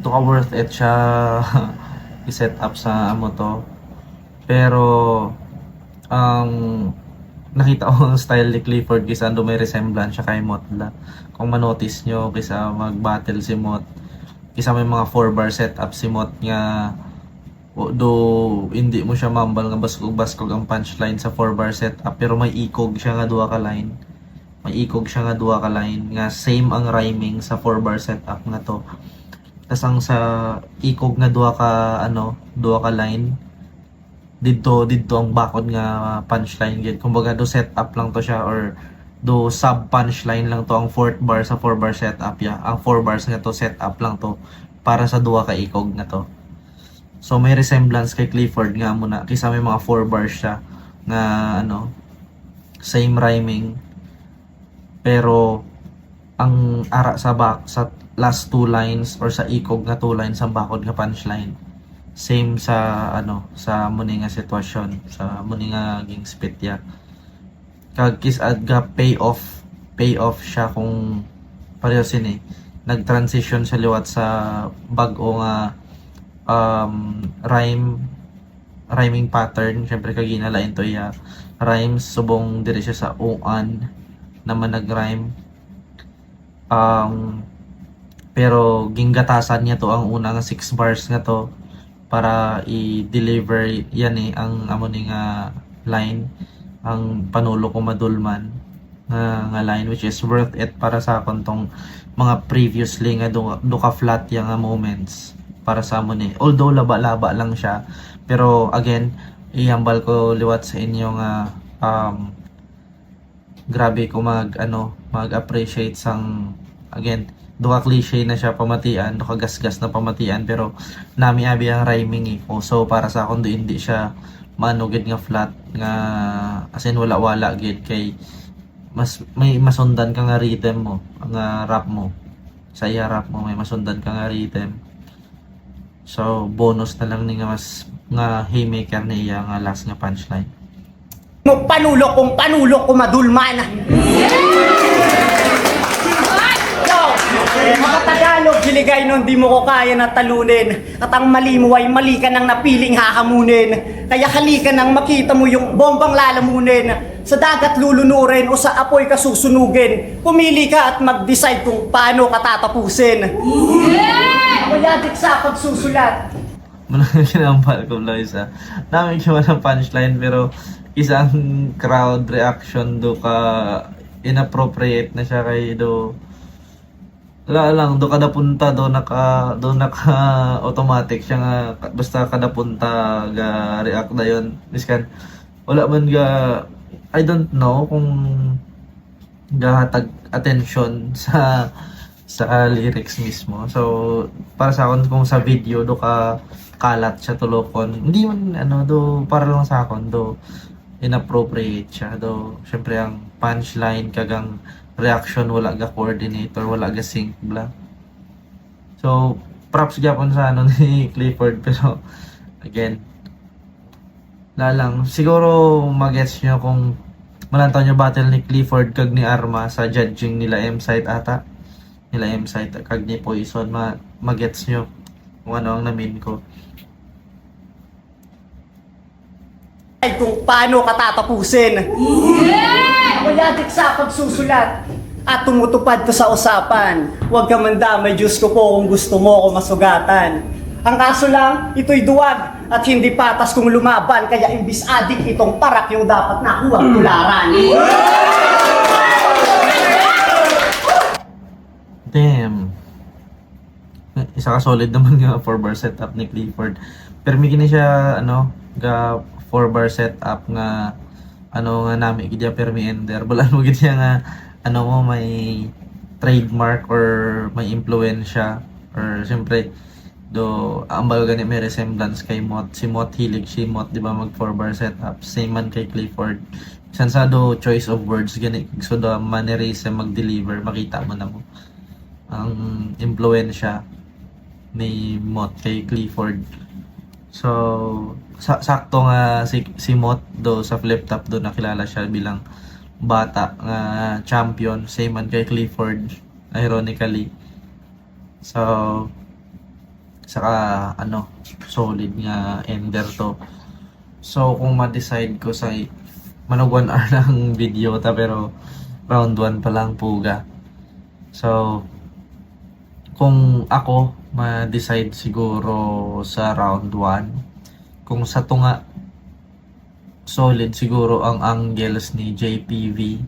Ito ka worth it siya i-set up sa amo to. Pero nakita ko ang style ni Clifford kisa ando may resemblance siya kay Mot la. Kung manotice nyo kisa mag-battle si Mot, kisa may mga 4-bar setup si Mot nga do hindi mo siya mambal nga baskog ang punchline sa 4-bar setup pero may ikog siya nga duha ka line. Maikog siya nga duha ka line nga same ang rhyming sa 4-bar setup nga to. Tas ang sa ikog nga duha ka line dito ang bakod nga punchline gid. Kumbaga do setup lang to siya or do sub punchline lang to ang 4th bar sa 4-bar setup ya. Ang 4 bars nga to setup lang to para sa duha ka ikog nga to. So may resemblance kay Clifford nga muna kaysa may mga 4 bars siya nga same rhyming pero ang ara sa last 2 lines or sa ikog nga 2 lines ang bakod nga punchline same sa sa muni nga sitwasyon sa muni nga ging spit ya kag kisad ga payoff siya kung pareho sini nag-transition sa liwat sa bag-o nga rhyming pattern syempre kag ginalain to ya rhymes subong diri siya sa uan naman nag-rhyme pero ginggatasan niya to ang unang 6 bars nga to para i-deliver yan ang amo ni nga line ang panulo ko madulman nga line which is worth it para sa akon tong mga previously nga do ka flat yang nga moments para sa amo ni although laba-laba lang siya pero again ihambal ko liwat sa inyo nga grabe ko mag-appreciate sang again duha cliche na siya pamatian, duha gasgas na pamatian pero nami abi ang rhyming so para sa akon hindi siya manugid nga flat nga as in wala gid kay may masundan ka nga rhythm mo nga rap mo sa iya rap mo may masundan ka nga rhythm so bonus na lang ni nga mas nga haymaker niya nga last nga punchline panulo ko madulman. Mga Tagalog, giligay nun di mo ko kaya na talunin. At ang mali mo ay mali ka nang napiling hahamunin. Kaya halika nang makita mo yung bombang lalamunin. Sa dagat lulunurin o sa apoy ka susunugin. Pumili ka at mag-decide kung paano ka tatapusin. Ako yadik sa pagsusulat. Malang kinampal ko lang isa namin siya walang punchline pero isang crowd reaction do ka inappropriate na siya kay do wala lang do kada punta do naka automatic siya nga basta kada punta ga react na yon miskan wala man ga I don't know kung gahatag attention sa lyrics mismo so para sa akon kung sa video do ka kalat siya tulokon hindi man do para lang sa akon do inappropriate siya do syempre ang punchline kagang reaction wala ga coordinator wala ga sync bla so props gyapon sa ni Clifford pero again lang siguro magets nyo kung malantaw nyo battle ni Clifford kag ni Arma sa judging nila M-Site ata nila M-Site kag ni Poison magets nyo kung ano ang namin ko Ay kung paano ka tatapusin. Ako yadik sa pagsusulat at tumutupad to sa usapan. Huwag ka mandamay, Diyos ko po kung gusto mo ako masugatan. Ang kaso lang, ito'y duwag at hindi patas kung lumaban. Kaya imbis adik itong parak yung dapat nakuha tularan. Damn. Isa ka solid naman nga 4-bar setup ni Clifford. Pero may kini siya ga 4-bar setup nga nga nami gid permi ender bulan mo gid siya nga mo may trademark or may impluwensya or siyempre do ambal gani may resemblance kay Mot si Mot hilig si Mot di ba mag 4-bar setup same man kay Clifford san sa do choice of words gani so do mannerism mag-deliver makita mo na mo ang impluwensya ni Mot kay Clifford so sakto nga si Mot do sa flip top do nakilala siya bilang bata nga champion same man kay Clifford ironically so saka solid nga ender to so kung ma-decide ko sa manug 1 hour lang video ta pero round 1 pa lang puga so kung ako ma-decide siguro sa round 1 kung sa tunga solid siguro ang angles ni JPV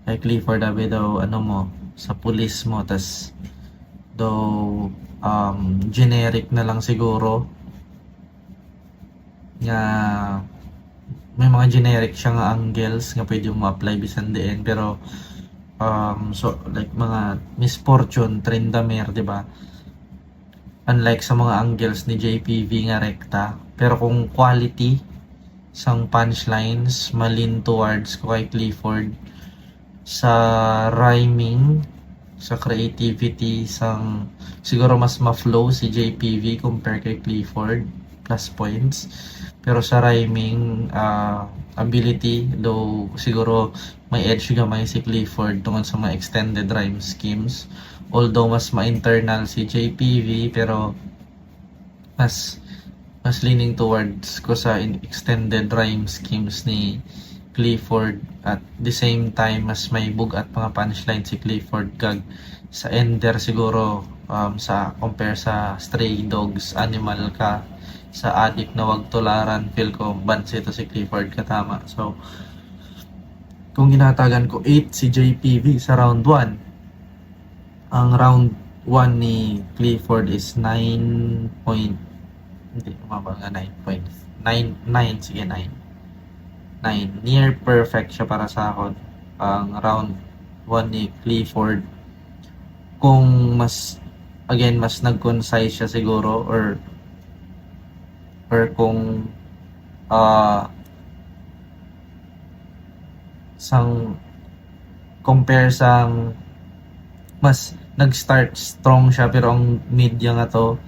kay Clifford Abe daw ano mo sa pulis mo, tas daw generic na lang siguro nga may mga generic siya nga angles nga pwede mo apply bisan diin, pero so like mga Miss Fortune, Tryndamere, di ba? Unlike sa mga angles ni JPV nga rekta, pero kung quality sang punchlines malin towards ko kay Clifford, sa rhyming, sa creativity, sang siguro mas ma-flow si JPV compare kay Clifford, plus points. Pero sa rhyming ability, though siguro may edge gamay si Clifford tungkol sa mga extended rhyme schemes. Although mas ma-internal si JPV, pero mas leaning towards ko sa extended rhyme schemes ni Clifford. At the same time, mas may bugat mga punchline si Clifford kag sa ender siguro sa compare sa Stray Dogs, Animal ka, sa Addict na Wag Tularan, feel ko bansi ito si Clifford katama. So kung ginatagan ko 8 si JPV sa round 1, ang round 1 ni Clifford is 9 point, hindi umaba nga 9.9, sige 9, near perfect siya para sa akin ang round 1 ni Clifford. Kung mas nag-concise siya siguro, or kung sang compare sang mas nag-start strong siya, pero ang media nga to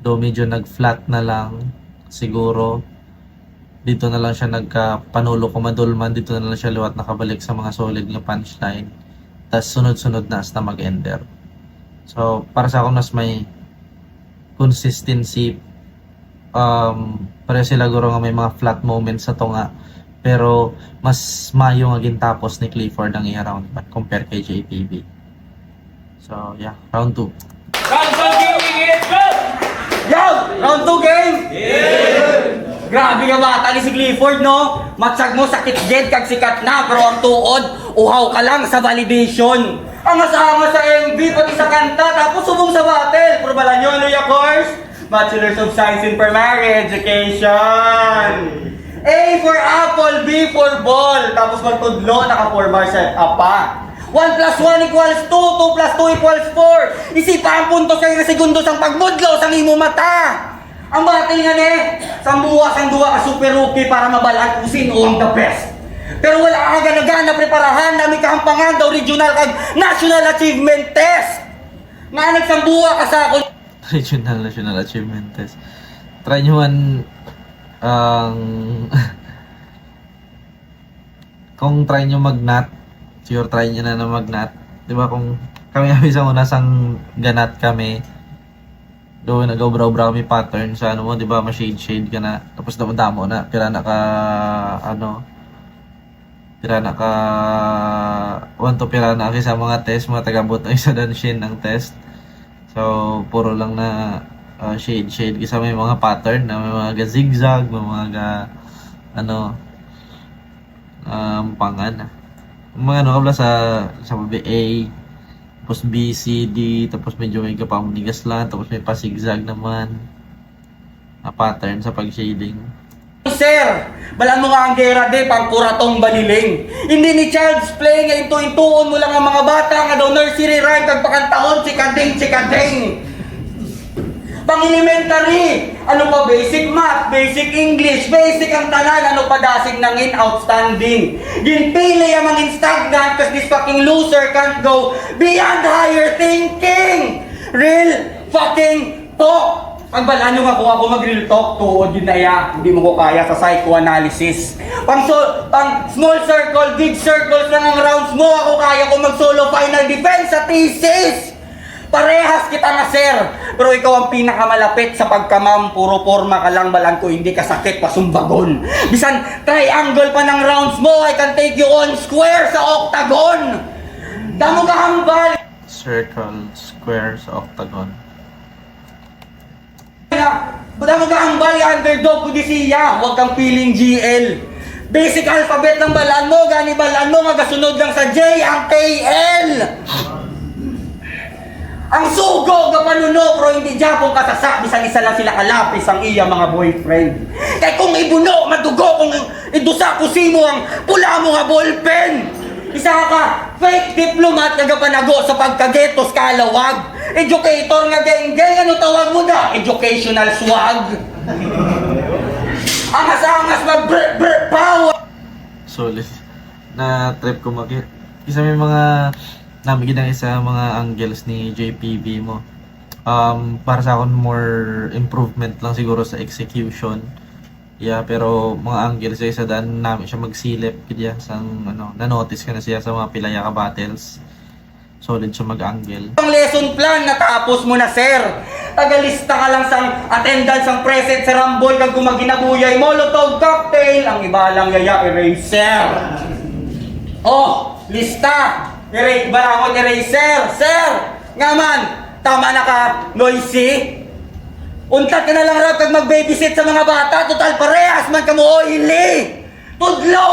do medyo nag-flat na lang siguro. Dito na lang siya nagka-panulo kumadulman, dito na lang siya liwat nakabalik sa mga solid nga punchline, tas sunod-sunod na hasta mag-ender. So para sa akin mas may consistency, pare sila guro nga may mga flat moments sa to nga, pero mas mayo nga gintapos ni Clifford ang iya round 1 compare kay JPB. So yeah, round 2. Round 2 gaming, let's go! Yo! Round 2 game! Grabe nga bata ni si Clifford, no? Matsag mo sakit jed kag sikat na, pero ang tuod, uhaw ka lang sa validation. Ang asama sa MV, pati sa kanta, tapos subong sa battle. Pero bala nyo, ano yung course? Bachelor's of Science in Primary Education. A for apple, B for ball. Tapos magtudlo, naka 4 bar set up pa. 1 plus 1 equals 2, 2 plus 2 equals 4. Isipa ang puntos kay segundo sang pagbudlo sang imo mata. Ang battle nga ni, sambuwa sang duwa ka super rookie para mabalaan kung sino ang the best. Pero wala ka gana-gana preparahan, nami kahampangan daw regional kag national achievement test. Nga nagsambuwa ka sa akong Regional National Achievement Test. Try nyo man ang kung try nyo mag-nat, sure try nyo na mag-nat. Diba kung kami sa una sang ganat kami, doon nag-braw-braw kami pattern sa ano mo, diba ma-shade ka na, tapos damo na, pira na ka 1 to pira na sa mga test, mga tagabot ng isa danshin ng test. So puro lang na shade kasi may mga pattern na may mga zigzag, may mga pangan. Mga ano kabla sa A, tapos B, C, D, tapos medyo may kapamunigas lang, tapos may pa-zigzag naman na pattern sa pag-shading. Sir, balaan mo nga ang gera de, pang kuratong baniling. Hindi ni child's play nga intuon mo lang ang mga bata nga daw nursery rhyme kag pakantahon chikading. Pang elementary, ano pa basic math, basic English, basic ang tanan, ano pa dasig nangin outstanding. Ginpili ang mga stagnant cause this fucking loser can't go beyond higher thinking. Real fucking talk. Ang balaan nyo nga kung ako mag-real talk, tuod yun na ya. Hindi mo ko kaya sa psychoanalysis. Pang small circle, big circles lang ang rounds mo. Ako kaya ko mag-solo final defense sa thesis. Parehas kita na sir. Pero ikaw ang pinakamalapit sa pagkamam. Puro forma ka lang, balaan ko hindi ka sakit pasumbagon. Bisan triangle pa ng rounds mo, I can take you on square sa octagon. Damo ka hambal. Circle, square sa octagon. Buda mo ka ang bali underdog kundi siya, huwag kang feeling GL. Basic alphabet ng balaan mo, gani balaan mo, magasunod lang sa J, ang KL. Ang sugo, gapanuno, pero hindi Japon kasasa, bisan isa lang sila kalapis ang iya mga boyfriend. Kaya kung ibuno, madugo, kung idusa kusimo ang pula mo nga ballpen. Isa ka fake diplomat nga gapanago sa pagkagetos kalawag. Educator nga geng-geng, ano tawag mo na? Educational swag. Angas-angas mag-brr-brr power. Solid. Na trip ko isa may mga nabigyan ng isa mga angles ni JPB mo. Para sa akin more improvement lang siguro sa execution. Yeah, pero mga angles sa daan namin siya magsilip kaya sang na-notice ka na siya sa mga pilaya ka battles. Solid siya mag-angle. Ang lesson plan natapos mo na, sir. Tagalista ka lang sa attendance ang present sa Rambol kag gumaginabuyay Molotov cocktail, ang iba lang yaya eraser. Oh, lista. Barangon eraser, sir. Nga man, tama na ka, noisy. Untat ka na lang raw kag mag-babysit sa mga bata, total parehas man kamo oily. Tudlo.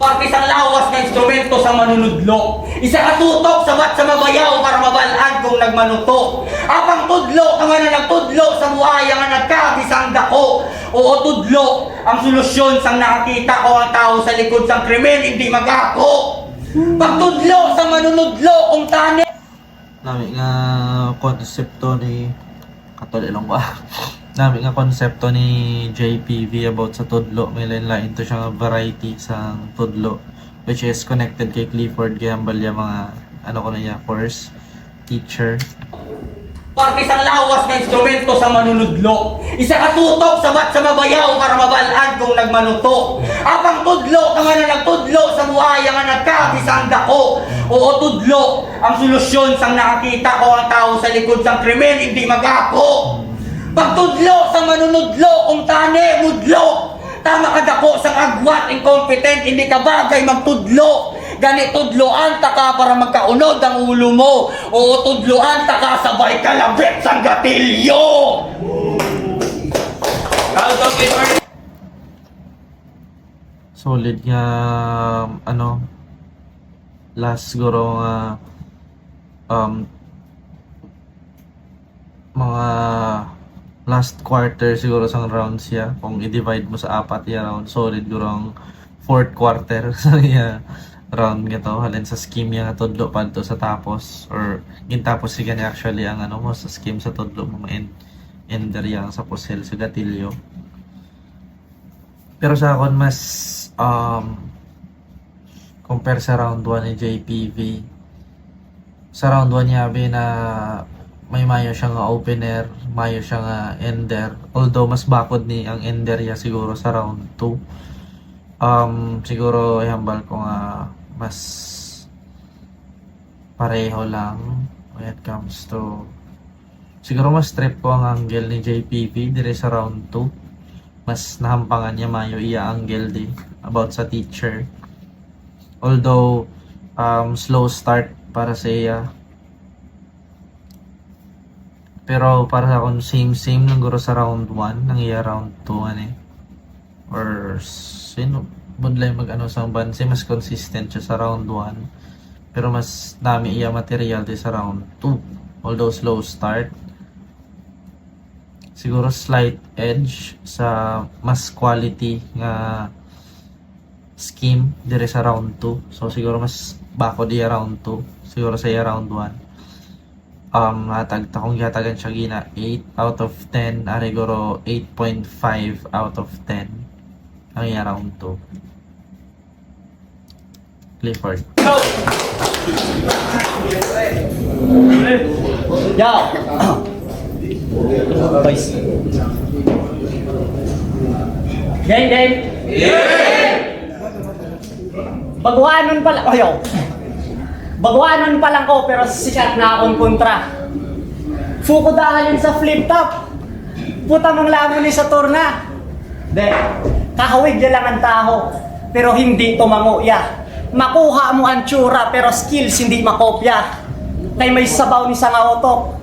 Parte isang lawas na instrumento sa manunudlo. Isa katutok sabat sa mabayaw para mabalaan kung nagmanuto. Apang tudlo, kama na nagtudlo sa buhaya nga nagkabisang dako. Oo, tudlo, ang solusyon sang nakakita ko ang tao sa likod sang krimen, hindi magako. Pagtudlo sa manunudlo, kung tani. Nami nga konsepto ni Nami nga konsepto ni JPV about sa tudlo. May line to siya nga variety sa tudlo which is connected kay Clifford Gambal yung mga course teacher. Parte isang lawas na instrumento sa manunudlo. Isa katutok sabat sa mabayaw para mabalaan kung nagmanuto. Apang tudlo, kama na nagtudlo sa buhaya nga nagkabisang dako. Oo, tudlo, ang solusyon sang nakakita ko ang tao sa likod sang krimen, hindi magako. Pagtudlo sa manunudlo, kung tani, mudlo. Tama ka dako sang agwat, incompetent, hindi ka bagay magtudlo. Gani tudloan ta ka para magkaunod ang ulo mo. Oo, tudloan ta ka sabay kalabit sang gatilyo. Solid nga last siguro nga mga last quarter siguro sang rounds siya kung i-divide mo sa apat ya round, solid siguro ang fourth quarter sa round nga to halin sa scheme nga tudlo pa to sa tapos or gintapos siya ni actually ang mo sa scheme sa tudlo mo ender yang sa pusel sa gatilyo. Pero sa akon mas compare sa round 1 ni JPV, sa round 1 niya na may mayo siya nga opener, mayo siya nga ender, although mas bakod ni ang ender ya siguro sa round 2. Siguro ihambal ko nga mas pareho lang when it comes to siguro mas trip ko ang angle ni JPV dire sa round 2. Mas nahampangan niya mayo iya angle di about sa teacher, although slow start para sa iya, pero para sa akong same lang guro sa round 1 nang iya round 2 or sino budlay sa banse mas consistent siya sa round 1 pero mas dami iya material di sa round 2, although slow start. Siguro slight edge sa mas quality nga scheme dire sa round 2, so siguro mas bako di round 2 siguro sa round 1. Natag takong gihatagan siya gina 8 out of 10, ariguro 8.5 out of 10 ang iya round 2. Clifford. Yo! Boys. Game! Baguanon pa lang. Baguanon pa lang ko pero sikat na akong kontra. Fuko dahalin sa flip top. Puta mong lamon ni sa turna. De, kahawig niya lang ang taho pero hindi tumango ya. Makuha mo ang tsura pero skills hindi makopya. Kay may sabaw ni sa nga utok.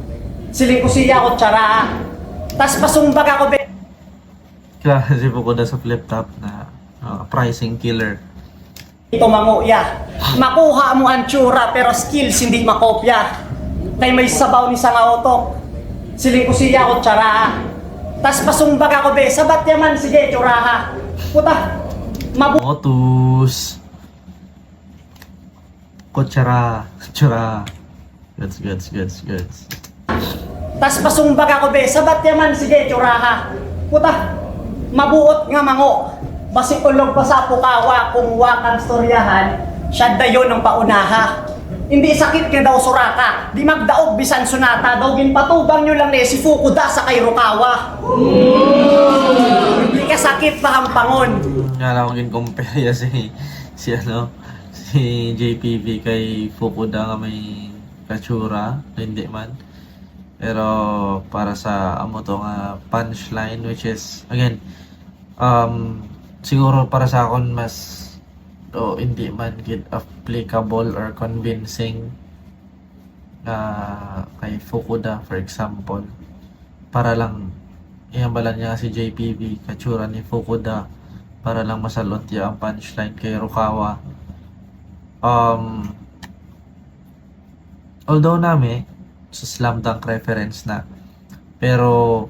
Siling ko siya ako tsara. Tas pasumbag ako be. Klase po ko na sa flip top na pricing killer. Ito manguya. Makuha mo ang tsura pero skills hindi makopya. Kay may sabaw ni Sangautok. Siling ko siya o tsara. Tas pasumbag ako be, sabat yaman sige tsuraha. Puta, Motus. Kutsara. Tsura. Goods. tas pasumbag ako be, sabat yaman sige tsuraha. Puta, mabuot nga mango. Basi ulog pa sa pukawa kung wakang storyahan, siya dayon ng paunaha. Hindi sakit nga daw suraka, di magdaog bisan sunata, daw ginpatubang nyo lang si Fukuda sa kay Rukawa. Hindi ka sakit pa ang pangon. Nga lang akong compare si JPV kay Fukuda nga may katsura, hindi man. Pero para sa amo to nga punchline, which is again siguro para sa akon mas hindi man gid applicable or convincing kay Fukuda, for example, para lang ihambalan niya si JPV katsura ni Fukuda para lang masalot niya ang punchline kay Rukawa. Although nami sa slam dunk reference na, pero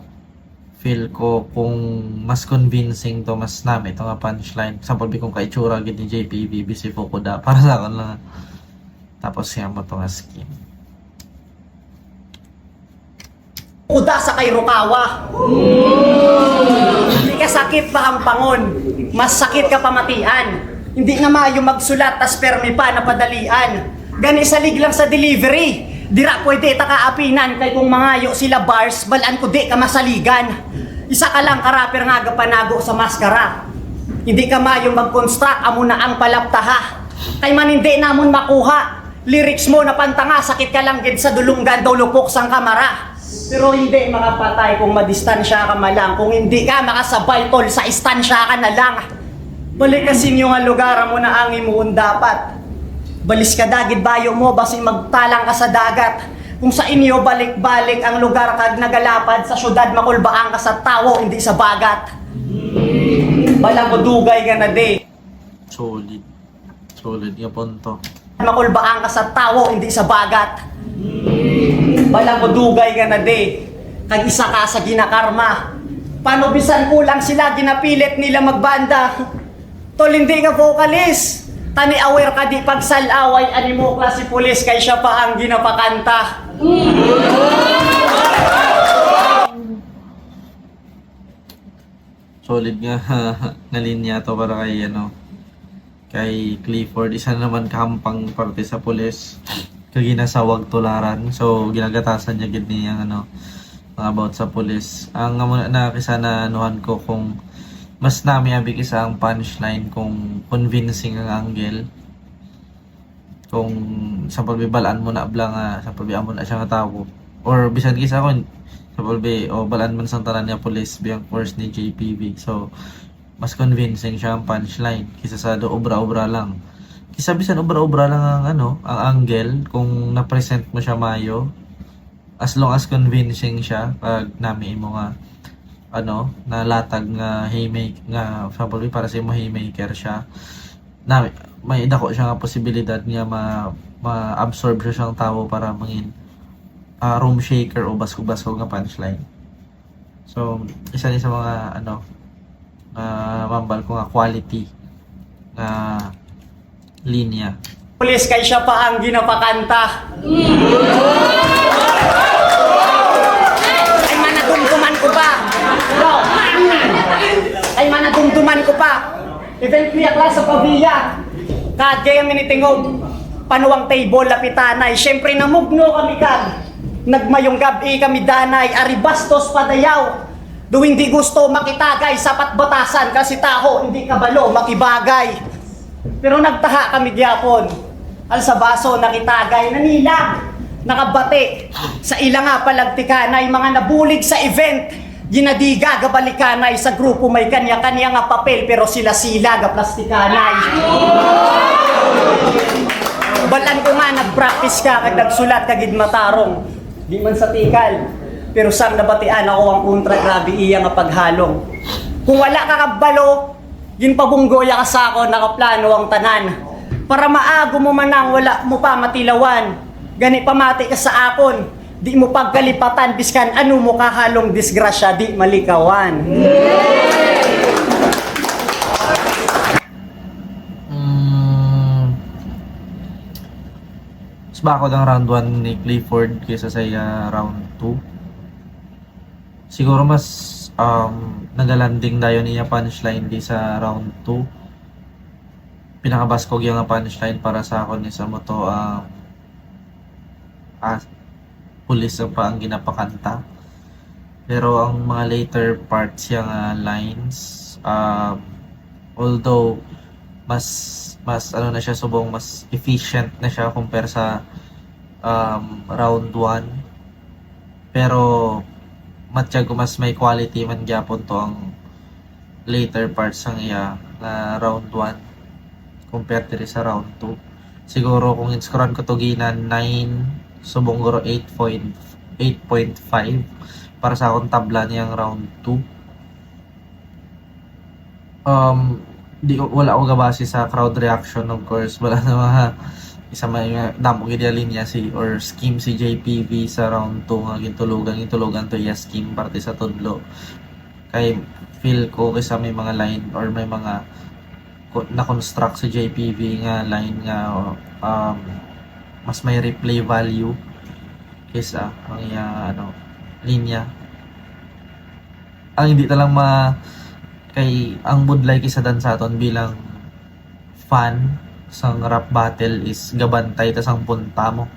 feel ko kung mas convincing to mas nami ito nga punchline, sample kung kaitsura gid ni JPV si Fukuda para sa akin lang. Tapos siya mo to nga scheme. Fukuda sa kay Rukawa. Hindi ka sakit pa ang pangon, mas sakit ka pamatian. Hindi nga mayo magsulat tas permi pa napadalian. Gani salig lang sa delivery. Dira pwede ta kaapinan kay kung mangayo sila bars, balaan ko di ka masaligan. Isa ka lang karaper nga gapanago sa maskara. Hindi ka mayo mag-construct, amo na ang palaptaha. Kay man hindi namon makuha. Lyrics mo na pantanga, sakit ka lang gid sa dulunggan daw lupok sang kamara. Pero hindi makapatay kung madistansya ka malang. Kung hindi ka makasabay tol, sa istansya ka na lang. Balik kasi nyo nga lugar mo na ang imuon dapat. Balis ka dagid bayo mo, basi magtalang ka sa dagat. Kung sa inyo balik-balik ang lugar kag nagalapad, sa syudad makulbaan ka sa tawo, hindi sa bagat. Balang ko dugay ka na de. Solid nga punto. Makulbaan ka sa tawo, hindi sa bagat. Balang ko dugay ka na de. Kag isa ka sa ginakarma. Paano bisan kulang sila, ginapilit nila magbanda. Tol, hindi ka vocalist. Tani aware ka di pagsalaway animo klase pulis kay siya pa ang ginapakanta. Solid nga nga linya to para kay Clifford. Isa naman kahampang parte sa pulis kag ginasawag tularan, so ginagatasan niya gid niya about sa pulis. Ang nakisana anuhan ko kung mas nami abi isa ang punchline kung convincing ang angle. Kung sa pagbibalaan mo na abla nga sa pagbiamo na siya nga tawo, or bisan kisa kon sa pagbi o balaan man sang tanan niya police biyang course ni JPV, so mas convincing siya ang punchline kisa sa do obra-obra lang. Kisa bisan obra-obra lang ang ang angle kung na-present mo siya mayo, as long as convincing siya pag nami mo nga nalatag nga haymaker nga probably para sa mo haymaker siya na may dako siya nga posibilidad nga ma-absorb siya siyang tao para mangin room shaker o basko-basko nga punchline. So isa ni sa mga mambal ko nga quality na linya. Pulis kay siya pa ang ginapakanta. Ay manadumduman ko pa. Ay manadumduman ko pa. Event niya klase sa pavilla. Kagaya minitingog. Panuwang table lapitanay. Siyempre namugno kami kag. Nagmayong gabi kami danay. Aribastos padayaw. Do hindi gusto makitagay. Sapat batasan kasi taho. Hindi kabalo makibagay. Pero nagtaha kami gyapon. Al sa baso nakitagay. Nanila. Nakabate. Sa ilang nga palagtikanay. Mga nabulig sa event. Ginadiga gabalikanay sa grupo may kanya-kanya nga papel pero sila-sila ga plastikanay. Balan ko nga nagpractice ka kag nagsulat kagid matarong. Di man sa tikal. Pero sang nabatian ako ang kontra grabe iya nga paghalong. Kung wala ka kabalo, ginpabunggoya ka sa ako, nakaplano ang tanan. Para maago mo man ang wala mo pa matilawan. Gani pamati ka sa akon, di mo pagkalipatan, biskan ano mo kahalong disgrasya, di malikawan. Mas bako ng round 1 ni Clifford kaysa sa round 2. Siguro mas nagalanding dayon niya punchline di sa round 2. Pinakabaskog yung punchline para sa akon ni sa mo to pulis ang pa ang ginapakanta. Pero ang mga later parts yung lines, although mas ano na siya, subong mas efficient na siya compare sa round 1, pero matyago mas may quality man gyapon to ang later parts ng iya na round 1 compared diri sa round 2. Siguro kung in-scorean ko to gina 9, subong guro 8.5 para sa akong tabla niyang round 2. Wala ako gabase sa crowd reaction, of course. Wala na mga isa may damo gid linya or scheme si JPV sa round 2 nga gintulugan to iya scheme parte sa tudlo. Kay feel ko kaysa may mga line or may mga na-construct si JPV nga line nga mas may replay value kaysa ang iya linya. Ang hindi talang kay ang budlay kisa dan sa aton bilang fan sang rap battle is gabantay tas ang punta mo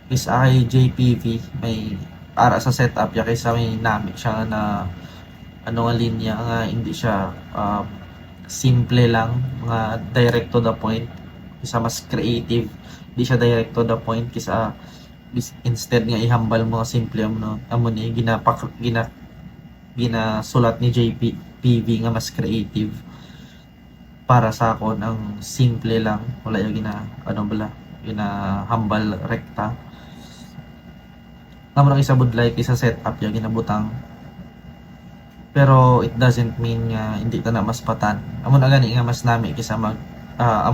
is ay JPV may ara sa setup ya kaysa may nami siya na nga linya nga hindi siya simple lang, mga direct to the point, kisa mas creative, hindi siya direct to the point kisa instead nga ihambal mo simple amo ni ginasulat ni JPV nga mas creative. Para sa akon ang simple lang, wala yung ginahambal rekta. Naman ang isa budlay kaysa setup yung ginabutang, pero it doesn't mean nga hindi ta na mas patan. Amo na gani nga mas nami kaysa amo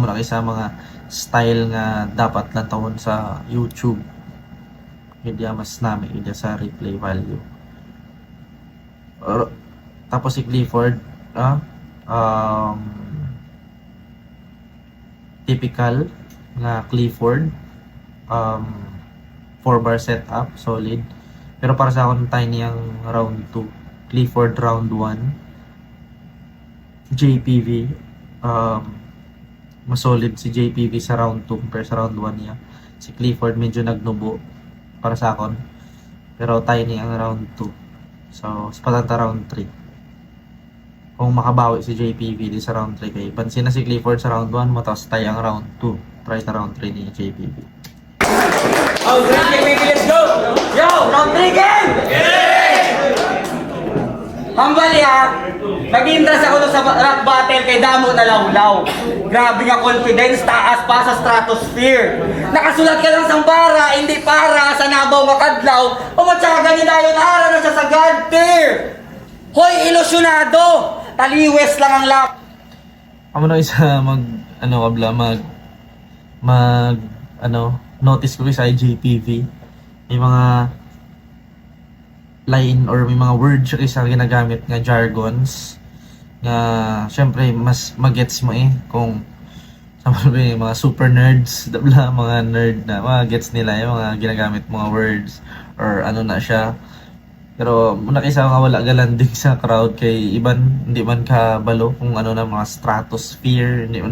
na kaysa mga style nga dapat lang tawon sa YouTube, hindi mas nami hindi sa replay value. Tapos si Clifford typical na Clifford 4-bar setup, solid. Pero para sa akong tiny ang round 2, Clifford round 1, JPV mas solid si JPV sa round 2 compare sa round 1 niya. Si Clifford medyo nagnubo para sa akon, pero tiny ang round 2. So sa patanta round 3 kung makabawi si JPV di sa round 3 kay pansin na si Clifford sa round 1 mo, tapos tayo ang round 2, try ta round 3 ni JPV. Round 3, JPV, let's go! Yo! Round 3 game! Hambal ya! Nag-interest ako sa rap battle kay Damo na Lawlaw. Grabe nga confidence, taas pa sa stratosphere. Nakasulat ka lang sa bara, hindi para sa nabaw makadlaw. Umatsaga ni Dayon ara na siya sa God tier. Hoy, ilusyonado! Taliwes lang ang lap. Amo na isa notice ko sa JPV. May mga line or may mga words siya isa ginagamit nga jargons nga syempre mas magets mo kung sabi mga super nerds, mga nerd na mga gets nila yung mga ginagamit mga words or na siya. Pero muna kaysa nga wala galanding sa crowd kay iban hindi man kabalo kung na mga stratosphere, hindi mo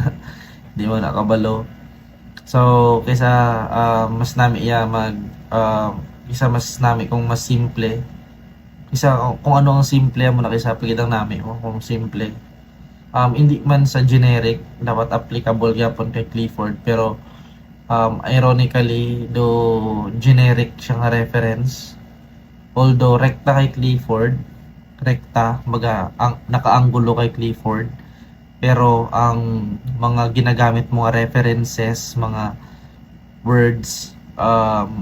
na kabalo. So kaysa mas nami isa mas nami kung mas simple. Isa kung ano ang simple mo na kaysa pagidang nami kung simple. Hindi man sa generic dapat applicable gyapon kay Clifford, pero ironically do generic siya nga reference. Although rekta kay Clifford, nakaanggulo kay Clifford, pero ang mga ginagamit mga references, mga words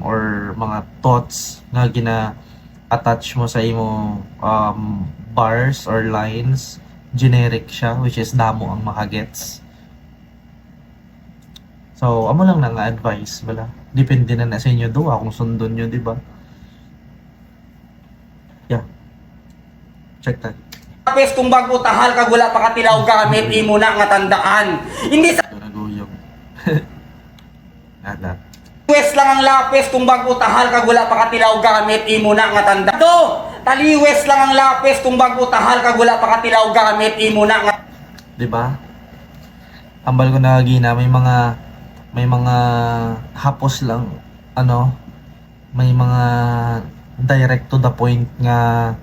or mga thoughts nga gina-attach mo sa imo bars or lines generic siya, which is damo ang makagets. So, amo lang na nga advice, wala. Depende na sa inyo do, kung sundon nyo, di ba? Yeah. Check that. Lapis kung bago tahal kag wala pa katilaw gamit imo na nga tandaan. Hindi sa Naguyong. Nada. taliwes lang ang lapis kung bago tahal kag wala pa katilaw gamit imo na nga tandaan. Do, taliwes lang ang lapis kung bago tahal kag wala pa katilaw gamit imo na nga. Di ba? Ambal ko na gina, may mga hapos lang, ano, may mga direct to the point nga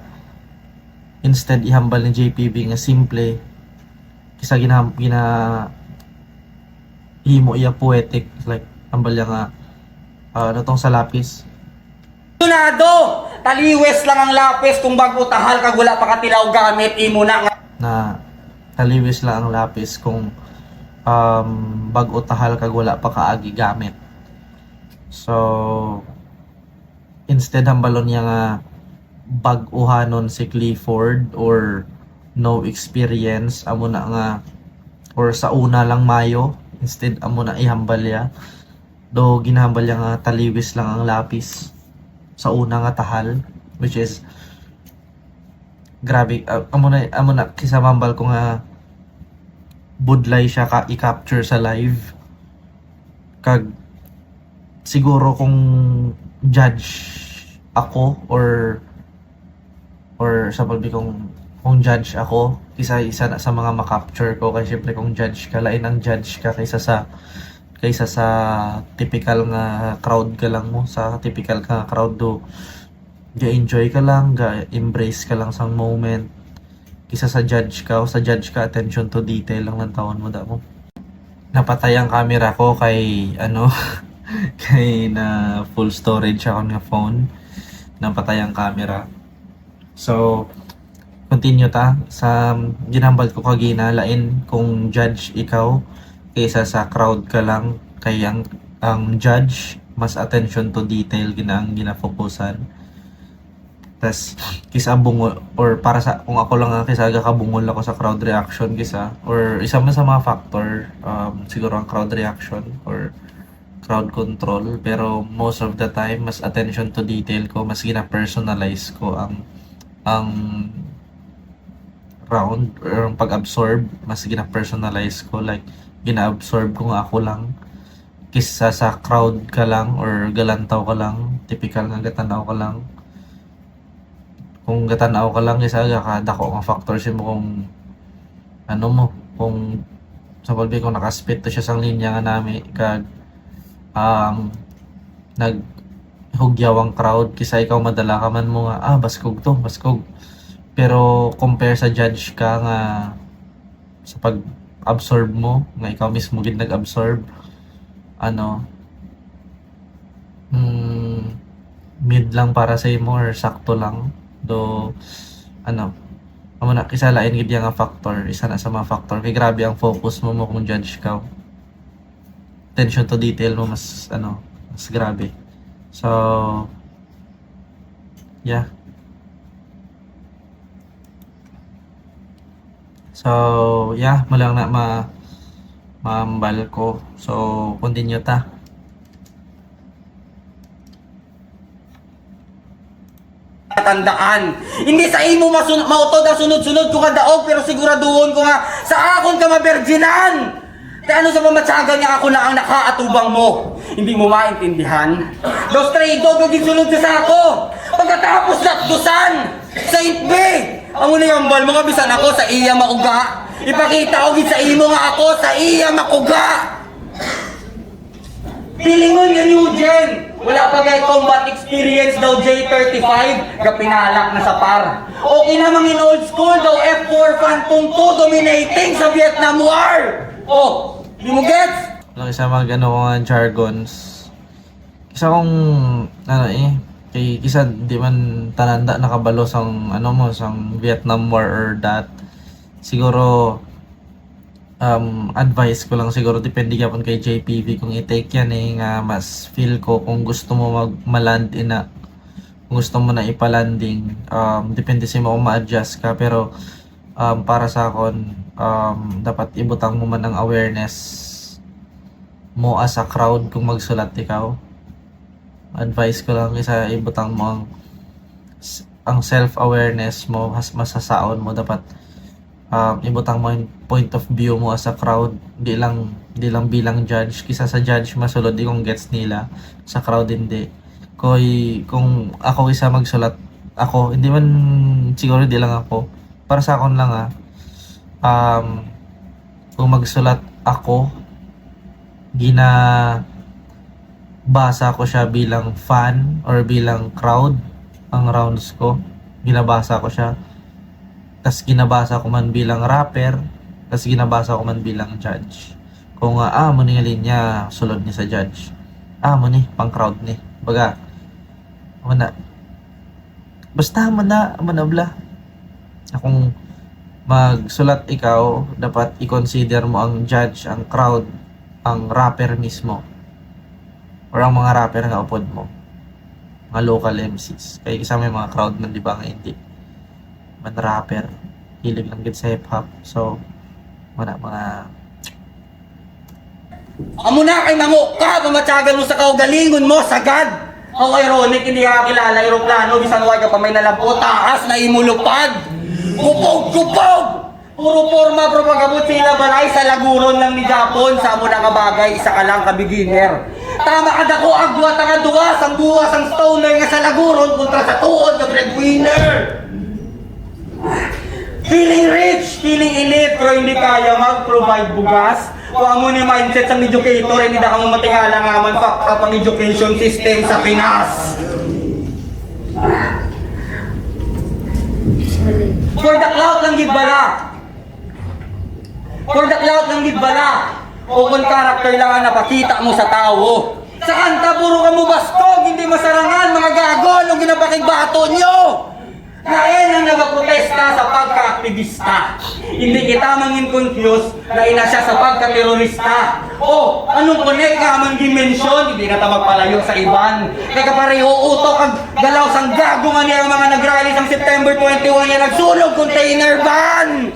instead ihambal ni JPB nga simple kisa gina himo iya poetic, like hambal niya nga ano tong sa lapis. Tunado, taliwes lang ang lapis kung bago tahal kag wala pa katilaw gamit imo na nga. Na taliwis lang ang lapis kung bag-o tahal kag wala pa kaagi gamit. So instead hambalon niya nga bag-uhanon si Clifford or no experience amo na nga, or sa una lang mayo instead amo na ihambal ya, do ginahambal niya nga taliwis lang ang lapis sa una nga tahal, which is grabe. Amo na kisa mambal ko nga budlay siya ka i-capture sa live, kag siguro kung judge ako or sa pagbi kung judge ako isa na sa mga ma-capture ko, kasi syempre kung judge ka, lain ang judge ka kaysa sa typical nga crowd ka lang mo. Sa typical nga crowd do ga-enjoy ka lang, ga-embrace ka lang sa moment, kisa sa judge ka, o sa judge ka attention to detail lang ng taon mo damo. Napatay ang camera ko kay ano kay na full storage ako ng phone, napatay ang camera. So continue ta sa ginambal ko kagina, lain kung judge ikaw kaysa sa crowd ka lang, kay ang judge mas attention to detail ginafokusan. Tas kisa bungol, or para sa kung ako lang ang kisa kabungol ako sa crowd reaction kisa, or isa man sa mga factor, siguro ang crowd reaction or crowd control, pero most of the time mas attention to detail ko, mas gina-personalize ko ang round or ang pag-absorb, mas gina-personalize ko, like gina-absorb ko nga ako lang kisa sa crowd ka lang or galantaw ka lang, typical nga gatanaw ka lang. Kung gatanaw ka lang isa dako nga factor mo kung ano mo, kung sa palbi kung nakaspit to siya sang linya nga nami kag naghugyawang crowd, kisa ikaw madala ka man mo nga baskog, pero compare sa judge ka nga sa pag-absorb mo nga ikaw mismo gid nag-absorb, ano mid lang para sa imo or sakto lang do, ano amo na kisa lain gid nga factor, isa na sa mga factor kay grabe ang focus mo kung judge ka, attention to detail mo mas mas grabe. So yeah, malang na maambal ko. So continue ta. Tandaan, hindi sa imo mautod ang sunod-sunod ko kadaog, pero siguraduhon ko nga sa akon ka maberginan. Kaya ano sa mamatsagan niya ako na ang nakaatubang mo. Hindi mo maintindihan. Dos stray dog naging sunod sa ako. Pagkatapos laktusan sa itbe, ang unayambal mga bisan ako sa iya mauga. Ipakita ko gid sa imo nga ako sa iya makuga. Pilingon nga new gen. Wala pa kay combat experience daw J35, kapinalak na sa par. Okay namang in old school daw F4 Phantom 2 dominating sa Vietnam War. Oh, di mo gets? Lang isa mga mga jargons. Kisa kung kay kisa di man tananda nakabalo sang sang Vietnam War or that. Siguro advice ko lang siguro, depende gyapon kay JPV kung i-take yan nga mas feel ko kung gusto mo maland kung gusto mo na ipalanding, depende sa mo kung ma-adjust ka, pero para sa akon, dapat ibutang mo man ang awareness mo as a crowd kung magsulat ikaw. Advice ko lang isa, ibutang mo ang self-awareness mo, masasaon mo dapat, ibutang mo yung point of view mo as a crowd, di lang bilang judge. Kisa sa judge masulod di kung gets nila, sa crowd hindi. Kung ako isa magsulat, ako hindi man siguro di lang ako, para sa akon lang kung magsulat ako, basa ko siya bilang fan or bilang crowd, ang rounds ko, ginabasa ko siya. Tas ginabasa ko man bilang rapper, tas ginabasa ko man bilang judge. Kung mo ni nga linya, sulod ni sa judge. Mo ni, pang crowd ni. Baga, basta manabla. Kung magsulat ikaw, dapat i-consider mo ang judge, ang crowd, ang rapper mismo, or ang mga rapper nga upod mo, mga local MCs. Kaya kasama yung mga crowd man, di ba, nga hindi man rapper, hilig lang gid sa hip hop. So mga Amo na kay nango ka, pamatyagan mo sa kaugalingon mo, sagad! Ang ironic, hindi ka kilala aeroplano, bisan wag ka pa may nalabo, taas na imulupad! Kupog! Puro forma, propagabot sila balay sa laguron lang ni Japon, sa mo na kabagay, isa ka lang ka-beginner. Tama ka dako, agwa nga duwas, ang buwas ang stoner nga sa laguron kontra sa tuod na breadwinner! Feeling rich, feeling elite, pero hindi kaya mag-provide bugas. Kung mo ni mindset sa educator, hindi na ka mo matingala nga man fuck up ang education system sa Pinas. For the clout lang gibala. For the clout lang gibala. O kung character lang ang napakita mo sa tao. Sa kanta, puro ka mo bastog, hindi masarangan, mga gago, anong ginapakigbato nyo? Kain ang nagaprotesta sa pagka-aktivista. Hindi kita mangin confused na ina siya sa pagka-terorista. O, anong connect ka man dimensyon? Hindi na ta magpalayo sa iban. Kaya pareho utok ang galaw sang gago nga niya ang mga nag-rally sang September 21 yan nagsunog container van.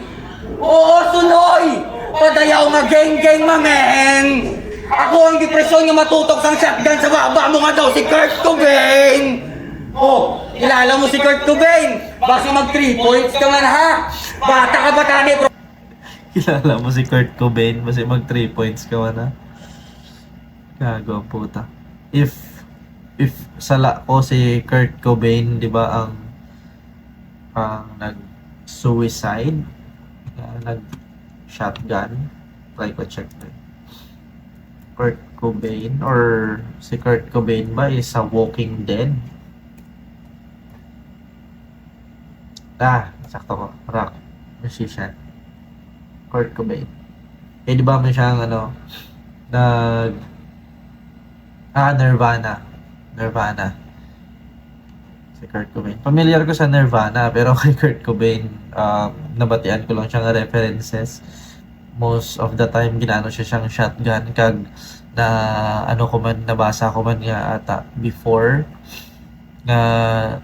Oo, sunoy! Padayaw nga geng-geng mamen! Ako ang depresyon nga matutok sang shotgun sa baba mo nga daw si Kurt Cobain! Oh, kilala mo si Kurt Cobain? Basta mag 3 points ka man ha? Bata ka ba tani? kilala mo si Kurt Cobain, basta mag 3 points ka man, ha? Gago ang puta. If sala ko si Kurt Cobain, di ba, ang nag-suicide, nag-shotgun, try ko check na. Kurt Cobain, or si Kurt Cobain ba is sa Walking Dead? Sakto ko. Rock musician. Kurt Cobain. Eh, di ba may siyang Nirvana. Si Kurt Cobain. Familiar ko sa Nirvana, pero kay Kurt Cobain, nabatian ko lang siyang references. Most of the time, ginano siya siyang shotgun. Kag, nabasa ko man nga ata before, na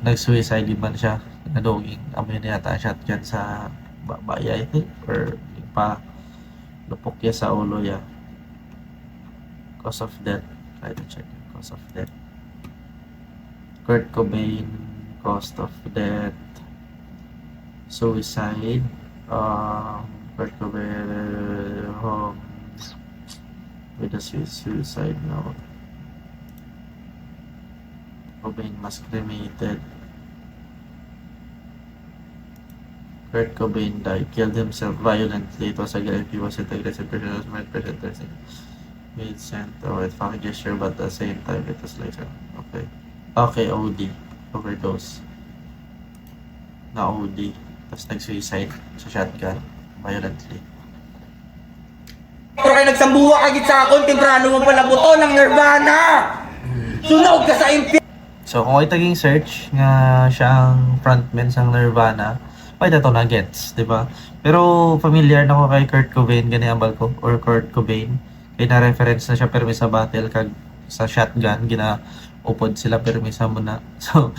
nag-suicide man siya. Naduging amoy na yata shotgun sa babaya, I think, or pa lupok ya sa ulo ya. Cause of death. Try to check the cause of death. Kurt Cobain, cause of death, suicide, Kurt Cobain with a suicide note. Cobain was cremated. Kurt Cobain died, killed himself violently. It was aggressive. He was an aggressive person who was made presentation. Made sent with fucking gesture, but at the same time, it was like, okay, OD, overdose. Na OD, tapos nag-suicide sa shotgun, violently. Pero kayo nagsambuha kagit sa akon, timbrano mo pala buto ng Nirvana! Sunog ka sa So, kung ay taging search nga siyang frontman sa Nirvana, pwede ito na gets, di ba? Pero familiar na ko kay Kurt Cobain, gani ambal ko, or Kurt Cobain. Kaya na-reference na siya permi sa battle, kag sa shotgun, gina-upod sila permi sa muna. So,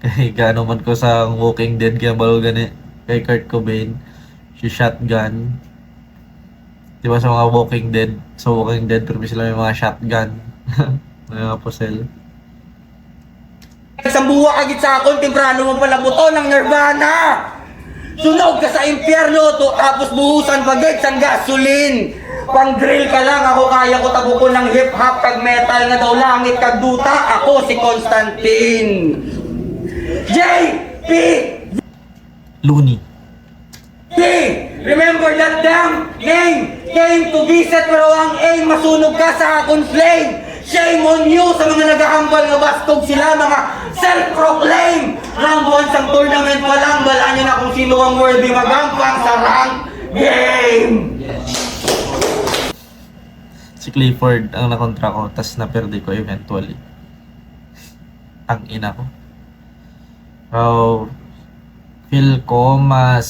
kay gano man ko sa Walking Dead, kaya ambal ko gani kay Kurt Cobain. si Shotgun. Di ba sa mga Walking Dead? Sa Walking Dead, pero sila may mga shotgun. May mga pusel. Isang buwa kagit sa akon, timbrano mo pala buto ng Nirvana! Sunog ka sa impyerno, tapos buhusan bagay sang gasolin! Pang drill ka lang, ako kaya ko tabukon ng hip-hop kag metal nga daw langit kag duta, ako si Constantine! JP! Looney. Remember that damn name came to visit pero ang aim masunog ka sa akong flame. Shame on you sa mga nagahambal nga bastog sila, mga self-proclaim. Rambuan sang tournament pa lang, balaan nyo na kung sino ang worthy magampang sa rank game. Si Clifford ang nakontra ko, tas naperde ko eventually. Ang ina ko. So, feel ko mas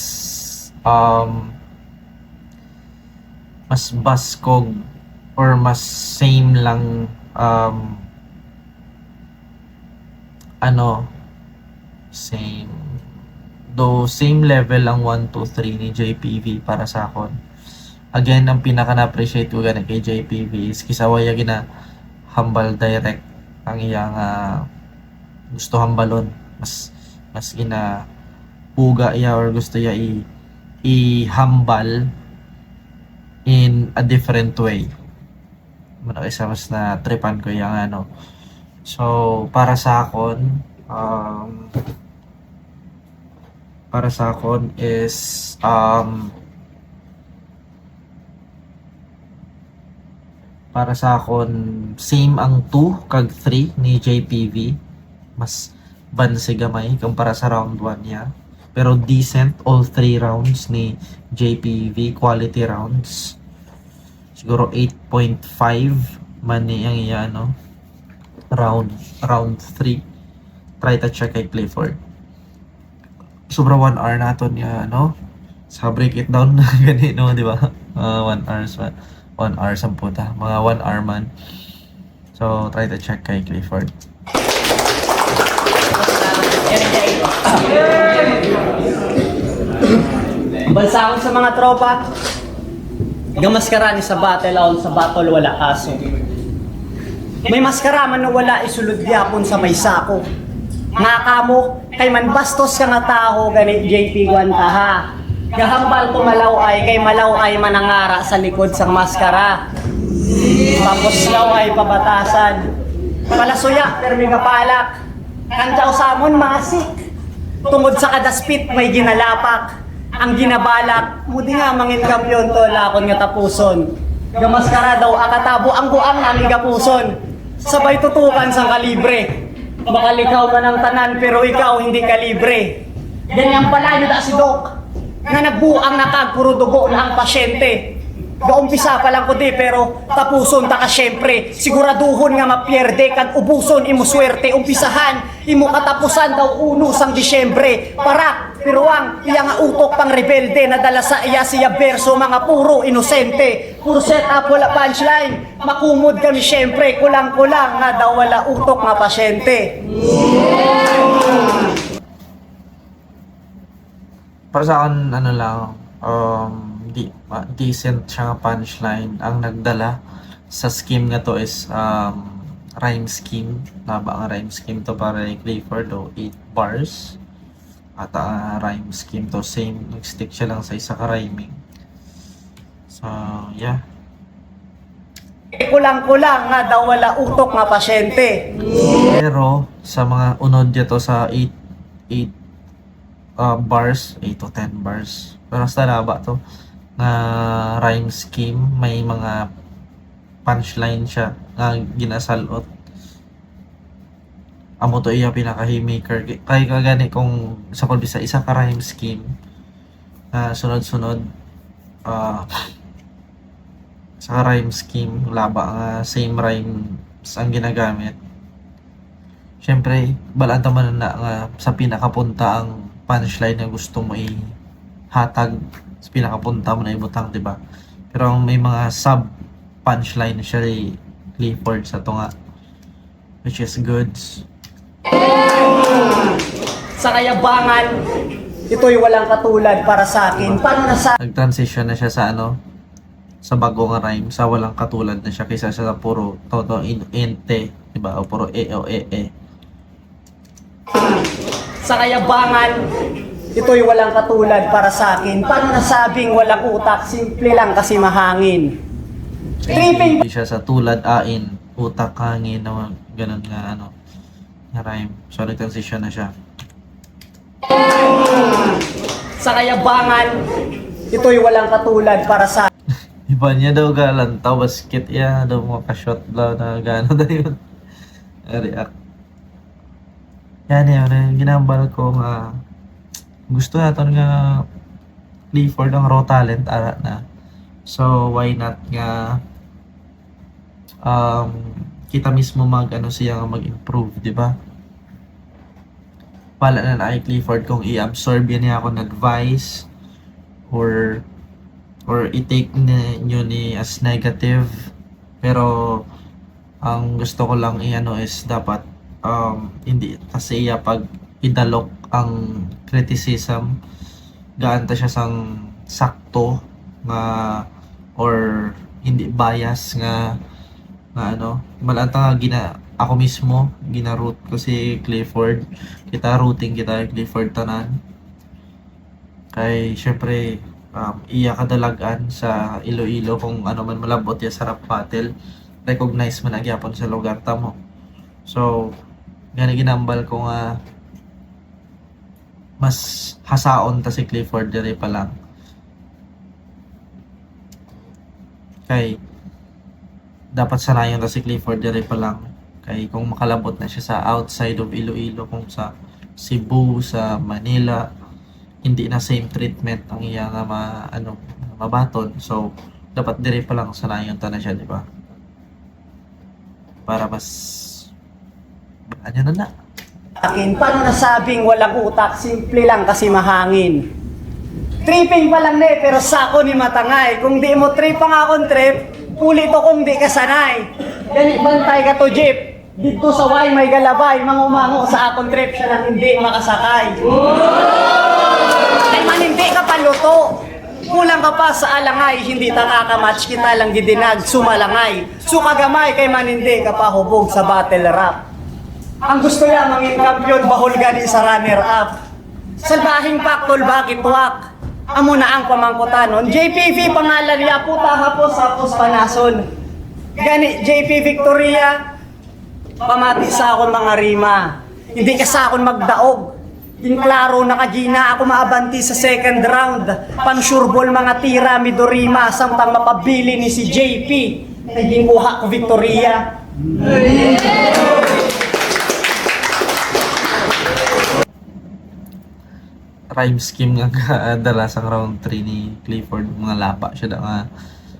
baskog or mas same lang same same level ang 1, 2, 3 ni JPV para sa akon. Again, ang pinaka na-appreciate ko gani kay JPV is kisawaya gina hambal direct ang iyang gusto hambalon, mas gina puga iya or gusto iya i-hambal in a different way. Isa mas na tripan ko yung So, para sa akon is para sa akon same ang 2 kag 3 ni JPV. Mas bansi gamay kumpara sa round 1 niya. Pero decent all 3 rounds ni JPV, quality rounds. Siguro 8.5 man ni ang iya round 3. Try to check kay Clifford. Sobra 1 hour nato niya sa break it down gani di ba? 1 hour sa puta, mga 1 hour man. So try to check kay Clifford. Balsakon sa mga tropa. Gamaskara ni sa battle on sa battle wala kaso. May maskara man na wala isulod yapon sa may sako. Nga kamo kay man bastos ka nga tao ganit JP Guanta ha. Gahambal ko malaw ay kay malaw ay manangara sa likod sang maskara. Tapos law ay pabatasan. Palasuya permi nga palak. Kantaw samon masik. Tungod sa kadaspit may ginalapak. Ang ginabalak, mudi nga mangin kampiyon to lakon nga tapuson. Gamaskara daw akatabo ang guang namin gapuson. Sabay tutukan sang kalibre. Makalikaw man ang tanan pero ikaw hindi kalibre. Ganyan pala yun si Doc. Nga nagbuang nakagpuro dugo na ang pasyente. Gaumpisa pa lang ko di pero tapuson ta ka syempre. Siguraduhon nga mapierde kag ubuson imo swerte. Umpisahan imo katapusan daw uno sang Disyembre. Para piruang iya nga utok pang rebelde nadala sa iya siya berso mga puro inosente. Puro set up wala punchline. Makumod kami syempre kulang-kulang nga daw wala utok nga pasyente. Para sa akin, decent siya nga punchline. Ang nagdala sa scheme nga to is rhyme scheme. Naba ang rhyme scheme to para kay Clifford 8 bars. At rhyme scheme to same, nag-stick siya lang sa isa ka rhyming. So, yeah. Kulang-kulang nga daw wala utok nga pasyente. Pero sa mga unod dito sa 8 bars, 8 to 10 bars. Pero basta ba to na rhyme scheme, may mga punchline siya nga ginasalot. Amo to iya pinaka haymaker kay kagani kung sa kulbisa isa ka rhyme scheme na sunod-sunod sa rhyme scheme laba nga same rhymes ang ginagamit. Syempre balanta man na nga sa pinakapunta ang punchline na gusto mo ihatag sa pinakapunta mo na ibutang, diba? Pero may mga sub punchline siya ni Clifford sa to nga, which is good. Sa kayabangan Ito'y walang katulad para sa akin. Paano na Nag-transition na siya sa sa bagong rhyme, sa walang katulad na siya kaysa sa puro todo ente, diba? O puro o e. sa kayabangan, ito'y walang katulad para sa akin. Paano nasabing walang utak? Simple lang kasi mahangin. Tripping Hindi siya sa tulad ain, utak, hangin, na ganun nga na rhyme. So nag-transition na siya. sa kayabangan, ito'y walang katulad para sa Iba niya daw galantaw, basket ya daw makashot daw na gano'n na yun. React. Yan yun, ginambal ko nga gusto natin nga Clifford ang raw talent ara na. So why not nga kita mismo siya nga mag-improve, di ba? Pala na kay Clifford kung i-absorb yan niya ako ng advice or i-take nyo ni as negative, pero ang gusto ko lang is dapat hindi kasi pag idalok ang criticism gaanta siya sang sakto nga or hindi bias nga malanta nga ako mismo gina-root ko si Clifford, kita routing kita Clifford tanan kay syempre iya kadalagan sa Iloilo kung ano man malabot ya sa rap battle, recognize man agyapon sa lugar tamo. So gani ginambal ko nga mas hasaon ta si Clifford dire pa lang kay dapat sanayon ta si Clifford dire pa lang kay kung makalabot na siya sa outside of Iloilo, kung sa Cebu, sa Manila, hindi na same treatment ang iya nga mabaton. So dapat dire pa lang sanayon ta na siya, di ba? Para mas na akin. Paano nasabing walang utak? Simple lang kasi mahangin. Tripping pa lang pero sako ni matangay. Kung di mo trip ang akong trip, ulit o kung di ka sanay. Ganit bantay ka to jeep. Dito sa way may galabay, mangumango sa akong trip siya lang hindi makasakay. Ay man hindi ka paluto. Kulang ka pa sa alangay, hindi ta kakamatch kita lang gidinag, sumalangay. Sukagamay kay man hindi ka pa hubog sa battle rap. Ang gusto niya mangin kampiyon, bahol gani sa runner-up. Salbahing paktol, bakit wak? Amo na ang pamangkutanon. JPV pangalan niya, puta hapos panason. Gani, JP Victoria, pamati sa akong mga rima. Hindi ka sa akong magdaog. Inklaro nakagina ako maabanti sa second round. Pansureball mga tira, midorima, samtang mapabili ni si JP. Naging buha ko Victoria. rhyme scheme nga kadalasang round 3 ni Clifford, mga lapa siya nga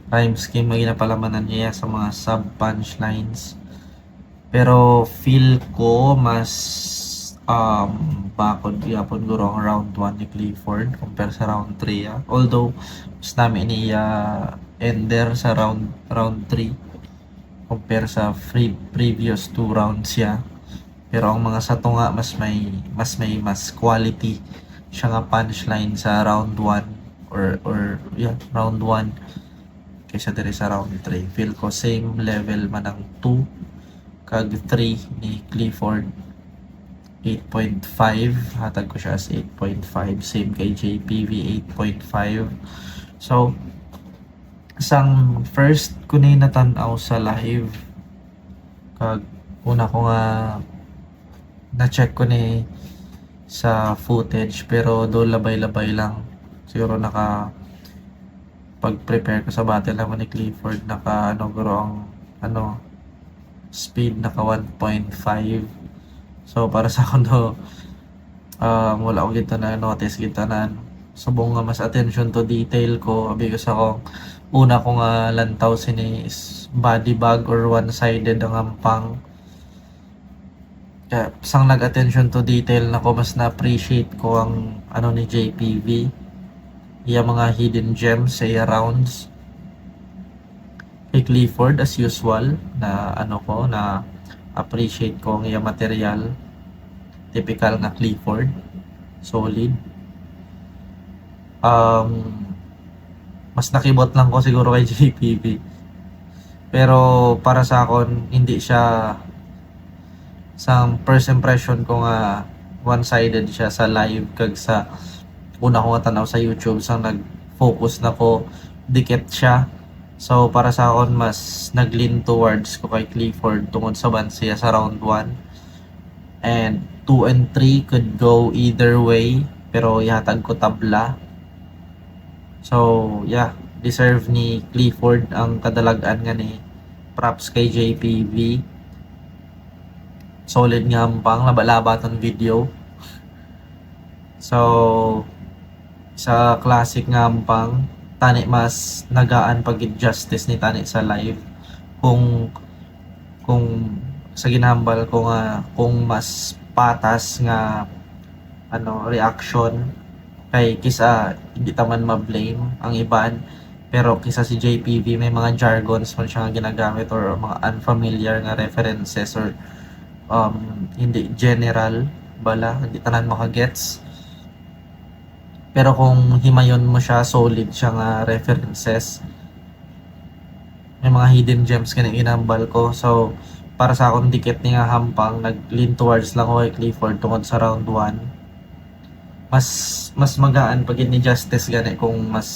rhyme scheme nga ginapalamanan niya sa mga sub punchlines, pero feel ko mas bakod yapon guro ang round 1 ni Clifford compare sa round 3 although mas namin niya ender sa round 3 compare sa previous 2 rounds siya, pero ang mga sato nga mas quality siya nga punchline sa round 1 or round 1 kaysa dire sa round 3. Feel ko same level man ang 2 kag 3 ni Clifford. 8.5 hatag ko siya as 8.5, same kay JPV 8.5. So isang first ko na natanaw sa live kag una ko nga na check ko ni sa footage, pero do labay-labay lang. Siguro pag-prepare ko sa battle naman ni Clifford, guro ang speed naka 1.5. So para sa akin wala ko gito na notice kita na subong nga mas attention to detail ko because ako una ko nga lantaw sinis body bag or one-sided ang ampang. Kaya sang nag-attention to detail na ko, mas na-appreciate ko ang ni JPV. Iya mga hidden gems sa iya rounds. Kay Clifford as usual na na appreciate ko ang iya material. Typical na Clifford. Solid. mas nakibot lang ko siguro kay JPB. Pero para sa akon, hindi siya sa first impression ko nga one-sided siya sa live kag sa una ko nga tanaw sa YouTube sa nag-focus na ko dikit siya. So para sa akon mas nag-lean towards ko kay Clifford tungod sa ban siya sa round 1. And 2 and 3 could go either way pero ihatag ko tabla. So yeah, deserve ni Clifford ang kadalagan nga ni. Props kay JPV. Solid nga pang labalaba tong video. So sa classic nga pang tani mas nagaan pag justice ni tani sa live kung sa ginambal ko nga kung mas patas nga reaction kay kisa hindi taman ma-blame ang iban pero kisa si JPV may mga jargons man siya nga ginagamit or mga unfamiliar nga references or hindi general bala hindi tanan makagets pero kung himayon mo siya solid siya nga references may mga hidden gems kani ginambal ko so para sa akong dikit ni nga hampang nag-lean towards lang ko kay Clifford tungod sa round 1 mas magaan pag ni Justice gani kung mas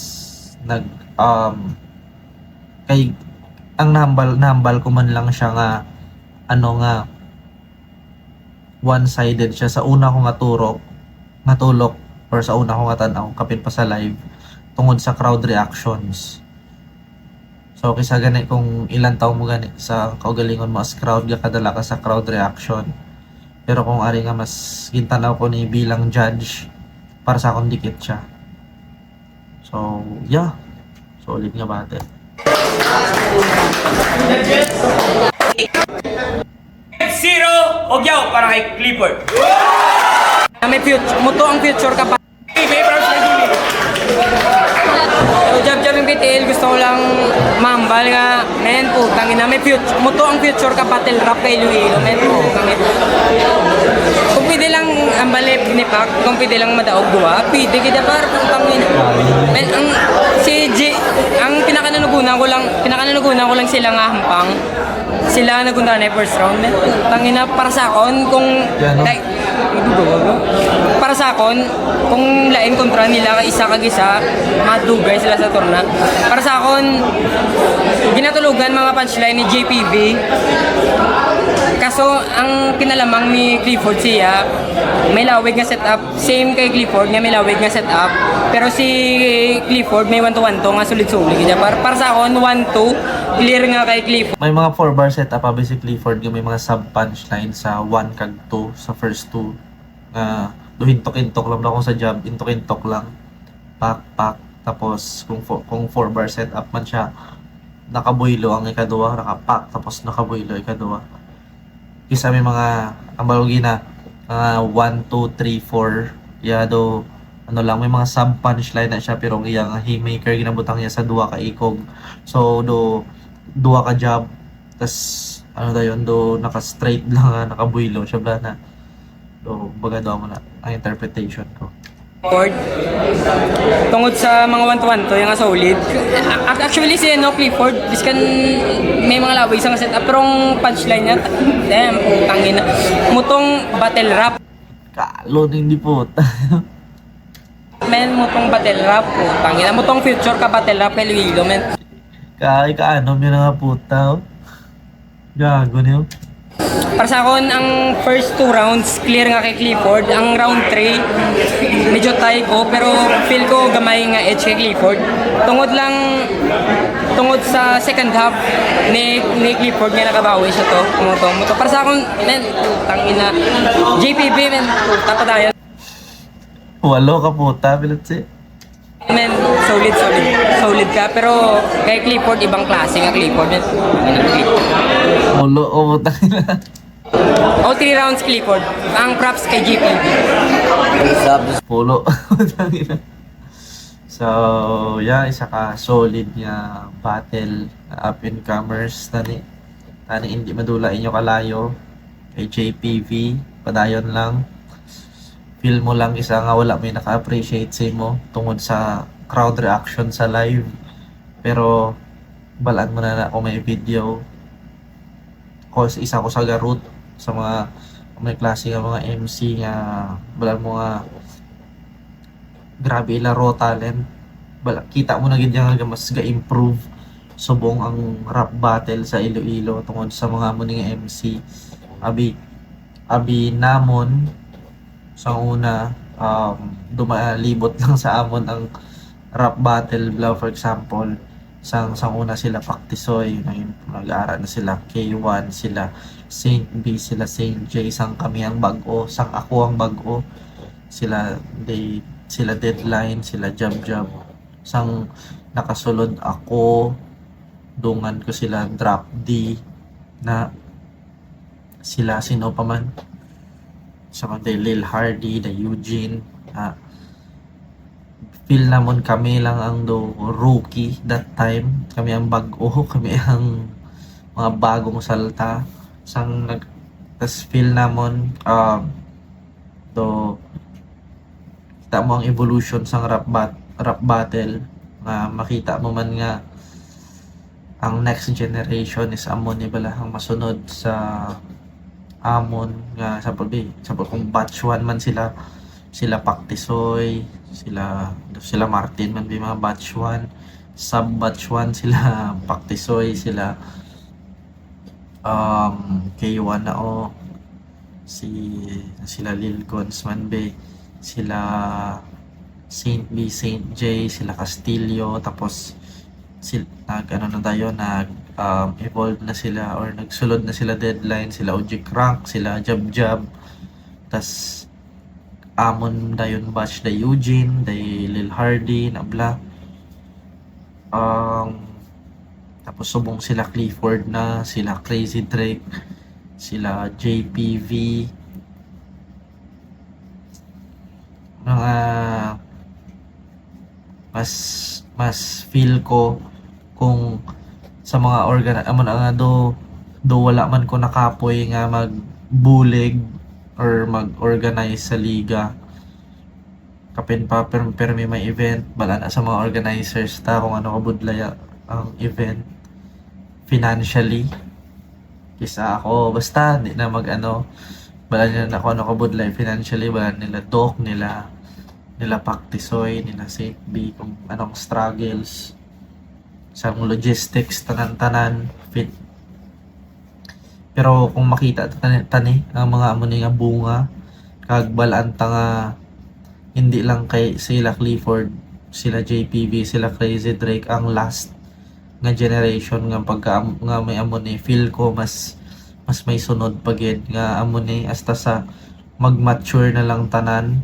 kay ang nahambal ko man lang siya nga one-sided siya sa una ko nga natulok or sa una ko nga tanaw kapin pa sa live tungod sa crowd reactions. So kisa gani kung ilang taon mo gani sa kaugalingon mo as crowd ga kadala ka sa crowd reaction. Pero kung ari nga mas gintanaw ko ni bilang judge para sa akong dikit siya. So yeah, solid nga battle. Zero o yaw para kay Clifford. May future, muto ang future ka pa. May props kay Jimmy. So, jab yung BTL, gusto ko lang mambal nga, men, putang ina, may future, muto ang future ka battle rap kay Iloilo, men, putang ina. Kung pwede lang ang balip ni Pac, kung pwede lang madaog duwa, pwede kita par, putang ina. Men, ang pinakananugunan ko lang sila nga hampang. Sila nagunta na yung first round, men. Tangina, para sa akon, kung para sa akon, kung lain kontra nila isa kag isa, madugay sila sa turna. Para sa akon, ginatulugan mga punchline ni JPV. Kaso ang kinalamang ni Clifford siya, may lawig nga setup. Same kay Clifford nga may lawig nga setup. Pero si Clifford may 1-to-1 to nga sulit-sulit. Para sa akon, 1-2, clear nga kay Clifford. May mga 4-bar setup pa si Clifford nga may mga sub-punchline sa 1 kag 2 sa first 2. Duhintok-intok lang ako sa jab, intok-intok lang. Pak. Tapos kung 4-bar setup man siya, nakabuylo ang ikaduwa, nakapak, tapos nakabuylo ikaduwa. Kisa may mga ambalugi na 1, 2, 3, 4 yado may mga sub punchline na siya pero ang iyang haymaker ginabutang niya sa duwa ka ikog so duwa ka jab tas naka straight lang nakabuylo siya ba na baga mo na ang interpretation ko. Tungod sa mga 1-to-1 to, yung solid. Actually si Clifford, biskan may mga lawig sa setup, pero ang punchline niya, damn, putangin na. Mutong battle rap. Kalo hindi po. Men, mutong battle rap, putangin na. Mutong future ka battle rap, Iloilo, men. Kaanom yun nga puta. Gago niyo. Para sa akin, ang first 2 rounds, clear nga kay Clifford. Ang round 3, medyo tie ko, pero feel ko gamay nga edge kay Clifford. Tungod sa second half ni Clifford nga nakabawi siya to. Muto. Para sa akin, men, tangina. JPB, men, puta pa tayo. Walo ka puta, bilutsi. Men, solid ka, pero kay Clifford, ibang klase nga Clifford. Men, Walo o puta. all 3 rounds Clifford. Ang props kay JPB. Polo. So, yeah, isa ka solid nga battle up and comers tani hindi madula inyo kalayo kay JPV padayon lang feel mo lang isa nga wala may naka-appreciate sa mo tungod sa crowd reaction sa live. Pero balaan mo na kung may video. Isa ko sa garut sa mga may klase nga mga MC nga balaan mo nga grabe ila raw talent. Kita mo na gid nga mas ga-improve subong ang rap battle sa Iloilo tungod sa mga muning MC. Abi namon sa una dumalibot lang sa amon ang rap battle bla for example sang una sila Paktisoy, ngayon nag-aaral na sila K1, sila Saint B, sila Saint J, sang kami ang bago, sang ako ang bago, sila Deadline, sila Jab Jab, sang nakasulod ako, dungan ko sila Drop D, na sila sino pa man, sa mga Lil Hardy, the Eugene, feel namon kami lang ang rookie that time, kami ang bago, kami ang mga bagong salta, tas feel namon kita mo ang evolution sang rap battle, nga makita mo man nga ang next generation is amon ni bala ang masunod sa amon nga sa kung batch 1 man sila Paktisoy, sila Martin man mga batch 1, sub batch 1 sila Paktisoy, sila K1 na sila Lil Gons man sila Saint B, Saint J, sila Castillo, tapos evolve na sila or nagsulod na sila Deadline, sila OG Crank, sila Jab Jab, tas amon dayon batch the Eugene, the Lil Hardy, nabla. Tapos subong sila Clifford na, sila Crazy Drake, sila JPV. Mga mas feel ko kung sa mga do wala man ko nakapoy nga magbulig or mag-organize sa liga kapin pa pero may event bala na sa mga organizers ta kung ano kabudlaya ang event financially kisa ako basta di na bala nila na kung ano kabudlay financially, bala nila Doc, nila Paktisoy, nila Saint B, kung anong struggles sa logistics tanan fit. Pero kung makita tani ang mga amuni nga bunga kag balaan ta nga hindi lang kay sila Clifford, sila JPV, sila Crazy Drake ang last nga generation nga pagka nga may amuni feel ko mas may sunod pagid nga amuni hasta sa mag-mature na lang tanan.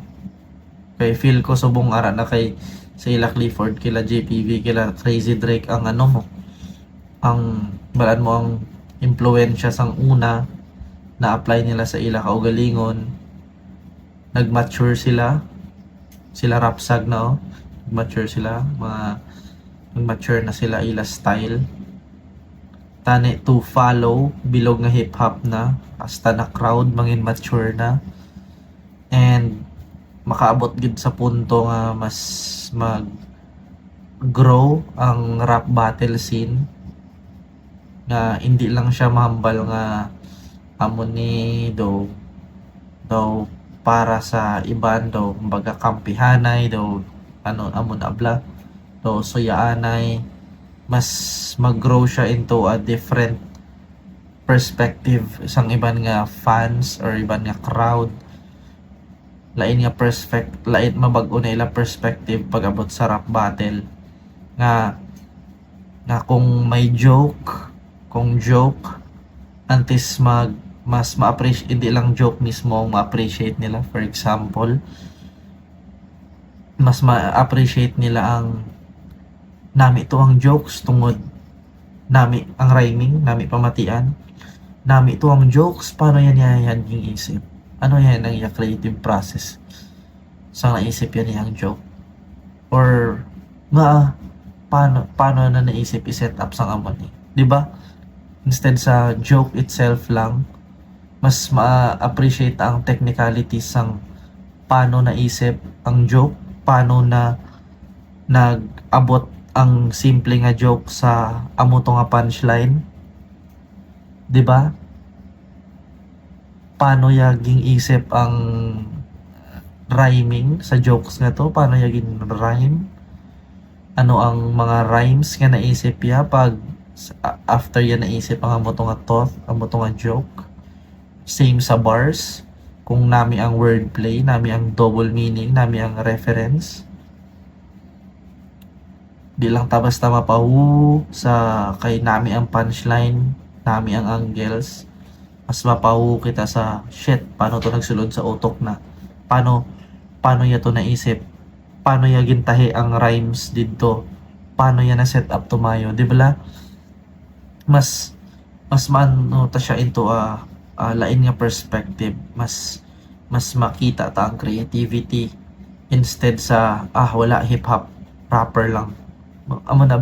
Kay feel ko subong ara na kay sila Clifford, kila JPV, kila Crazy Drake ang ang balaan mo ang impluwensya sang una na apply nila sa ila kaugalingon, nag-mature sila Rapsag na nag-mature sila, nag-mature na sila ila style tani to follow bilog nga hip hop na hasta na crowd mangin mature na and makaabot gid sa punto nga mas mag-grow ang rap battle scene nga hindi lang siya mahambal nga amon ni daw para sa iban daw kumbaga kampihanay daw amon abla daw suyaanay, mas mag-grow siya into a different perspective isang iban nga fans or iban nga crowd, lain mabag-o na ila perspective pag abot sa rap battle nga kung may joke antes mas ma-appreciate, hindi lang joke mismo ang ma-appreciate nila. For example, mas ma-appreciate nila ang nami to ang jokes tungod nami ang rhyming, nami pamatian, nami to ang jokes, paano yan yung isip, ano yan ang creative process sa naisip yan yung joke, or nga paano na naisip i-set up sa amon di ba? Instead sa joke itself lang, mas ma-appreciate ang technicalities sang paano naisip ang joke, paano na nag-abot ang simple nga joke sa amo to nga punchline. 'Di ba? Paano yaging isip ang rhyming sa jokes nga to? Paano yaging rhyme? Ano ang mga rhymes nga naisip ya pag after ya naisip ang amo to nga thought, amo to nga joke? Same sa bars. Kung nami ang wordplay, nami ang double meaning, nami ang reference. Di lang basta mapahu sa kay nami ang punchline, nami ang angles. Mas mapahu kita sa shit, paano to nagsulod sa utok na? Paano ya to naisip? Paano ya gintahi ang rhymes dito? Paano ya na set up tumayo? Di ba? Mas maano ta siya into lain nga perspective, mas makita ta ang creativity instead sa wala hip hop rapper lang amo na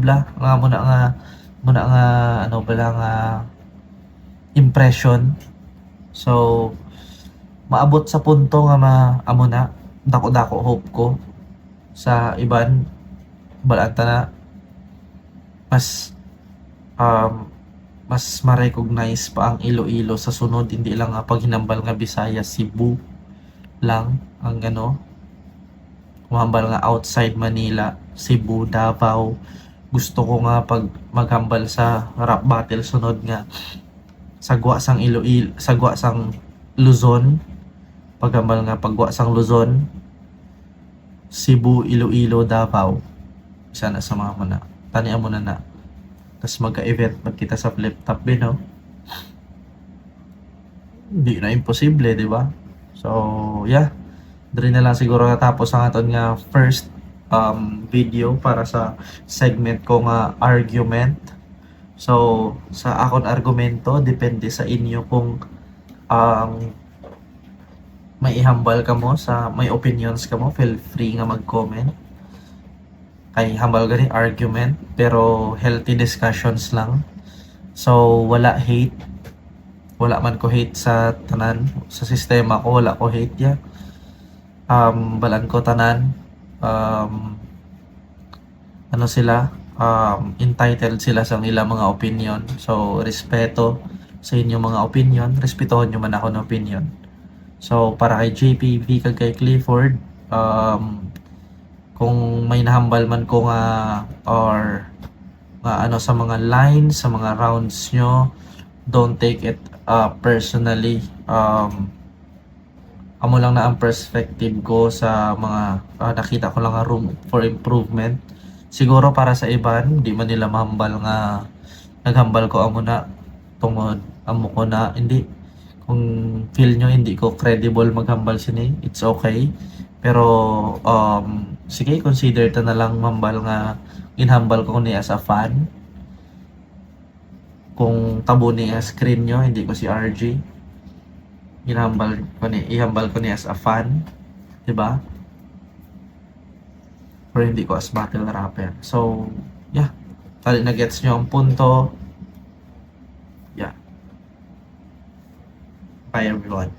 nga ano bala nga impression. So maabot sa punto nga amo na dako hope ko sa iban balanta na mas ma-recognize pa ang Iloilo sa sunod, hindi lang pag hinambal nga Bisaya, Cebu lang ang humambal nga outside Manila, Cebu, Davao. Gusto ko nga pag maghambal sa rap battle sunod nga sagwa sang Iloilo, sagwa sang Luzon, paghambal nga pagwa sang Luzon, Cebu, Iloilo, Davao. Isa na sa mga muna. Tanian mo na. Tapos magka-event magkita sa flip top no? Hindi na imposible, di ba? So, yeah. Dari na lang siguro natapos ang aton nga first video para sa segment ko nga argument. So, sa akon argumento, depende sa inyo kung may ihambal ka mo, may opinions ka mo, feel free nga mag-comment. Ay hambal gani argument pero healthy discussions lang. So wala hate. Wala man ko hate sa tanan. Sa sistema ko wala ko hate ya. Balan ko tanan. Ano sila? Entitled sila sa ilang mga opinion. So respeto sa inyong mga opinion. Respetuhan nyo man ako ng opinion. So para kay JPV kag kay Clifford, kung may nahambal man ko nga or sa mga lines, sa mga rounds nyo, don't take it personally. Amo lang na ang perspective ko sa mga nakita ko lang nga room for improvement. Siguro para sa iban, di man nila mahambal nga naghambal ko amo na tungod amo ko na hindi. Kung feel nyo hindi ko credible maghambal sini, it's okay. Pero sige, consider ta na lang mambal nga inhambal ko ni as a fan. Kung tabo ni screen nyo, hindi ko si RG. Ihambal ko ni as a fan, 'di ba? Pero hindi ko as battle rapper. So, yeah. Tali na gets nyo ang punto. Yeah. Bye everyone.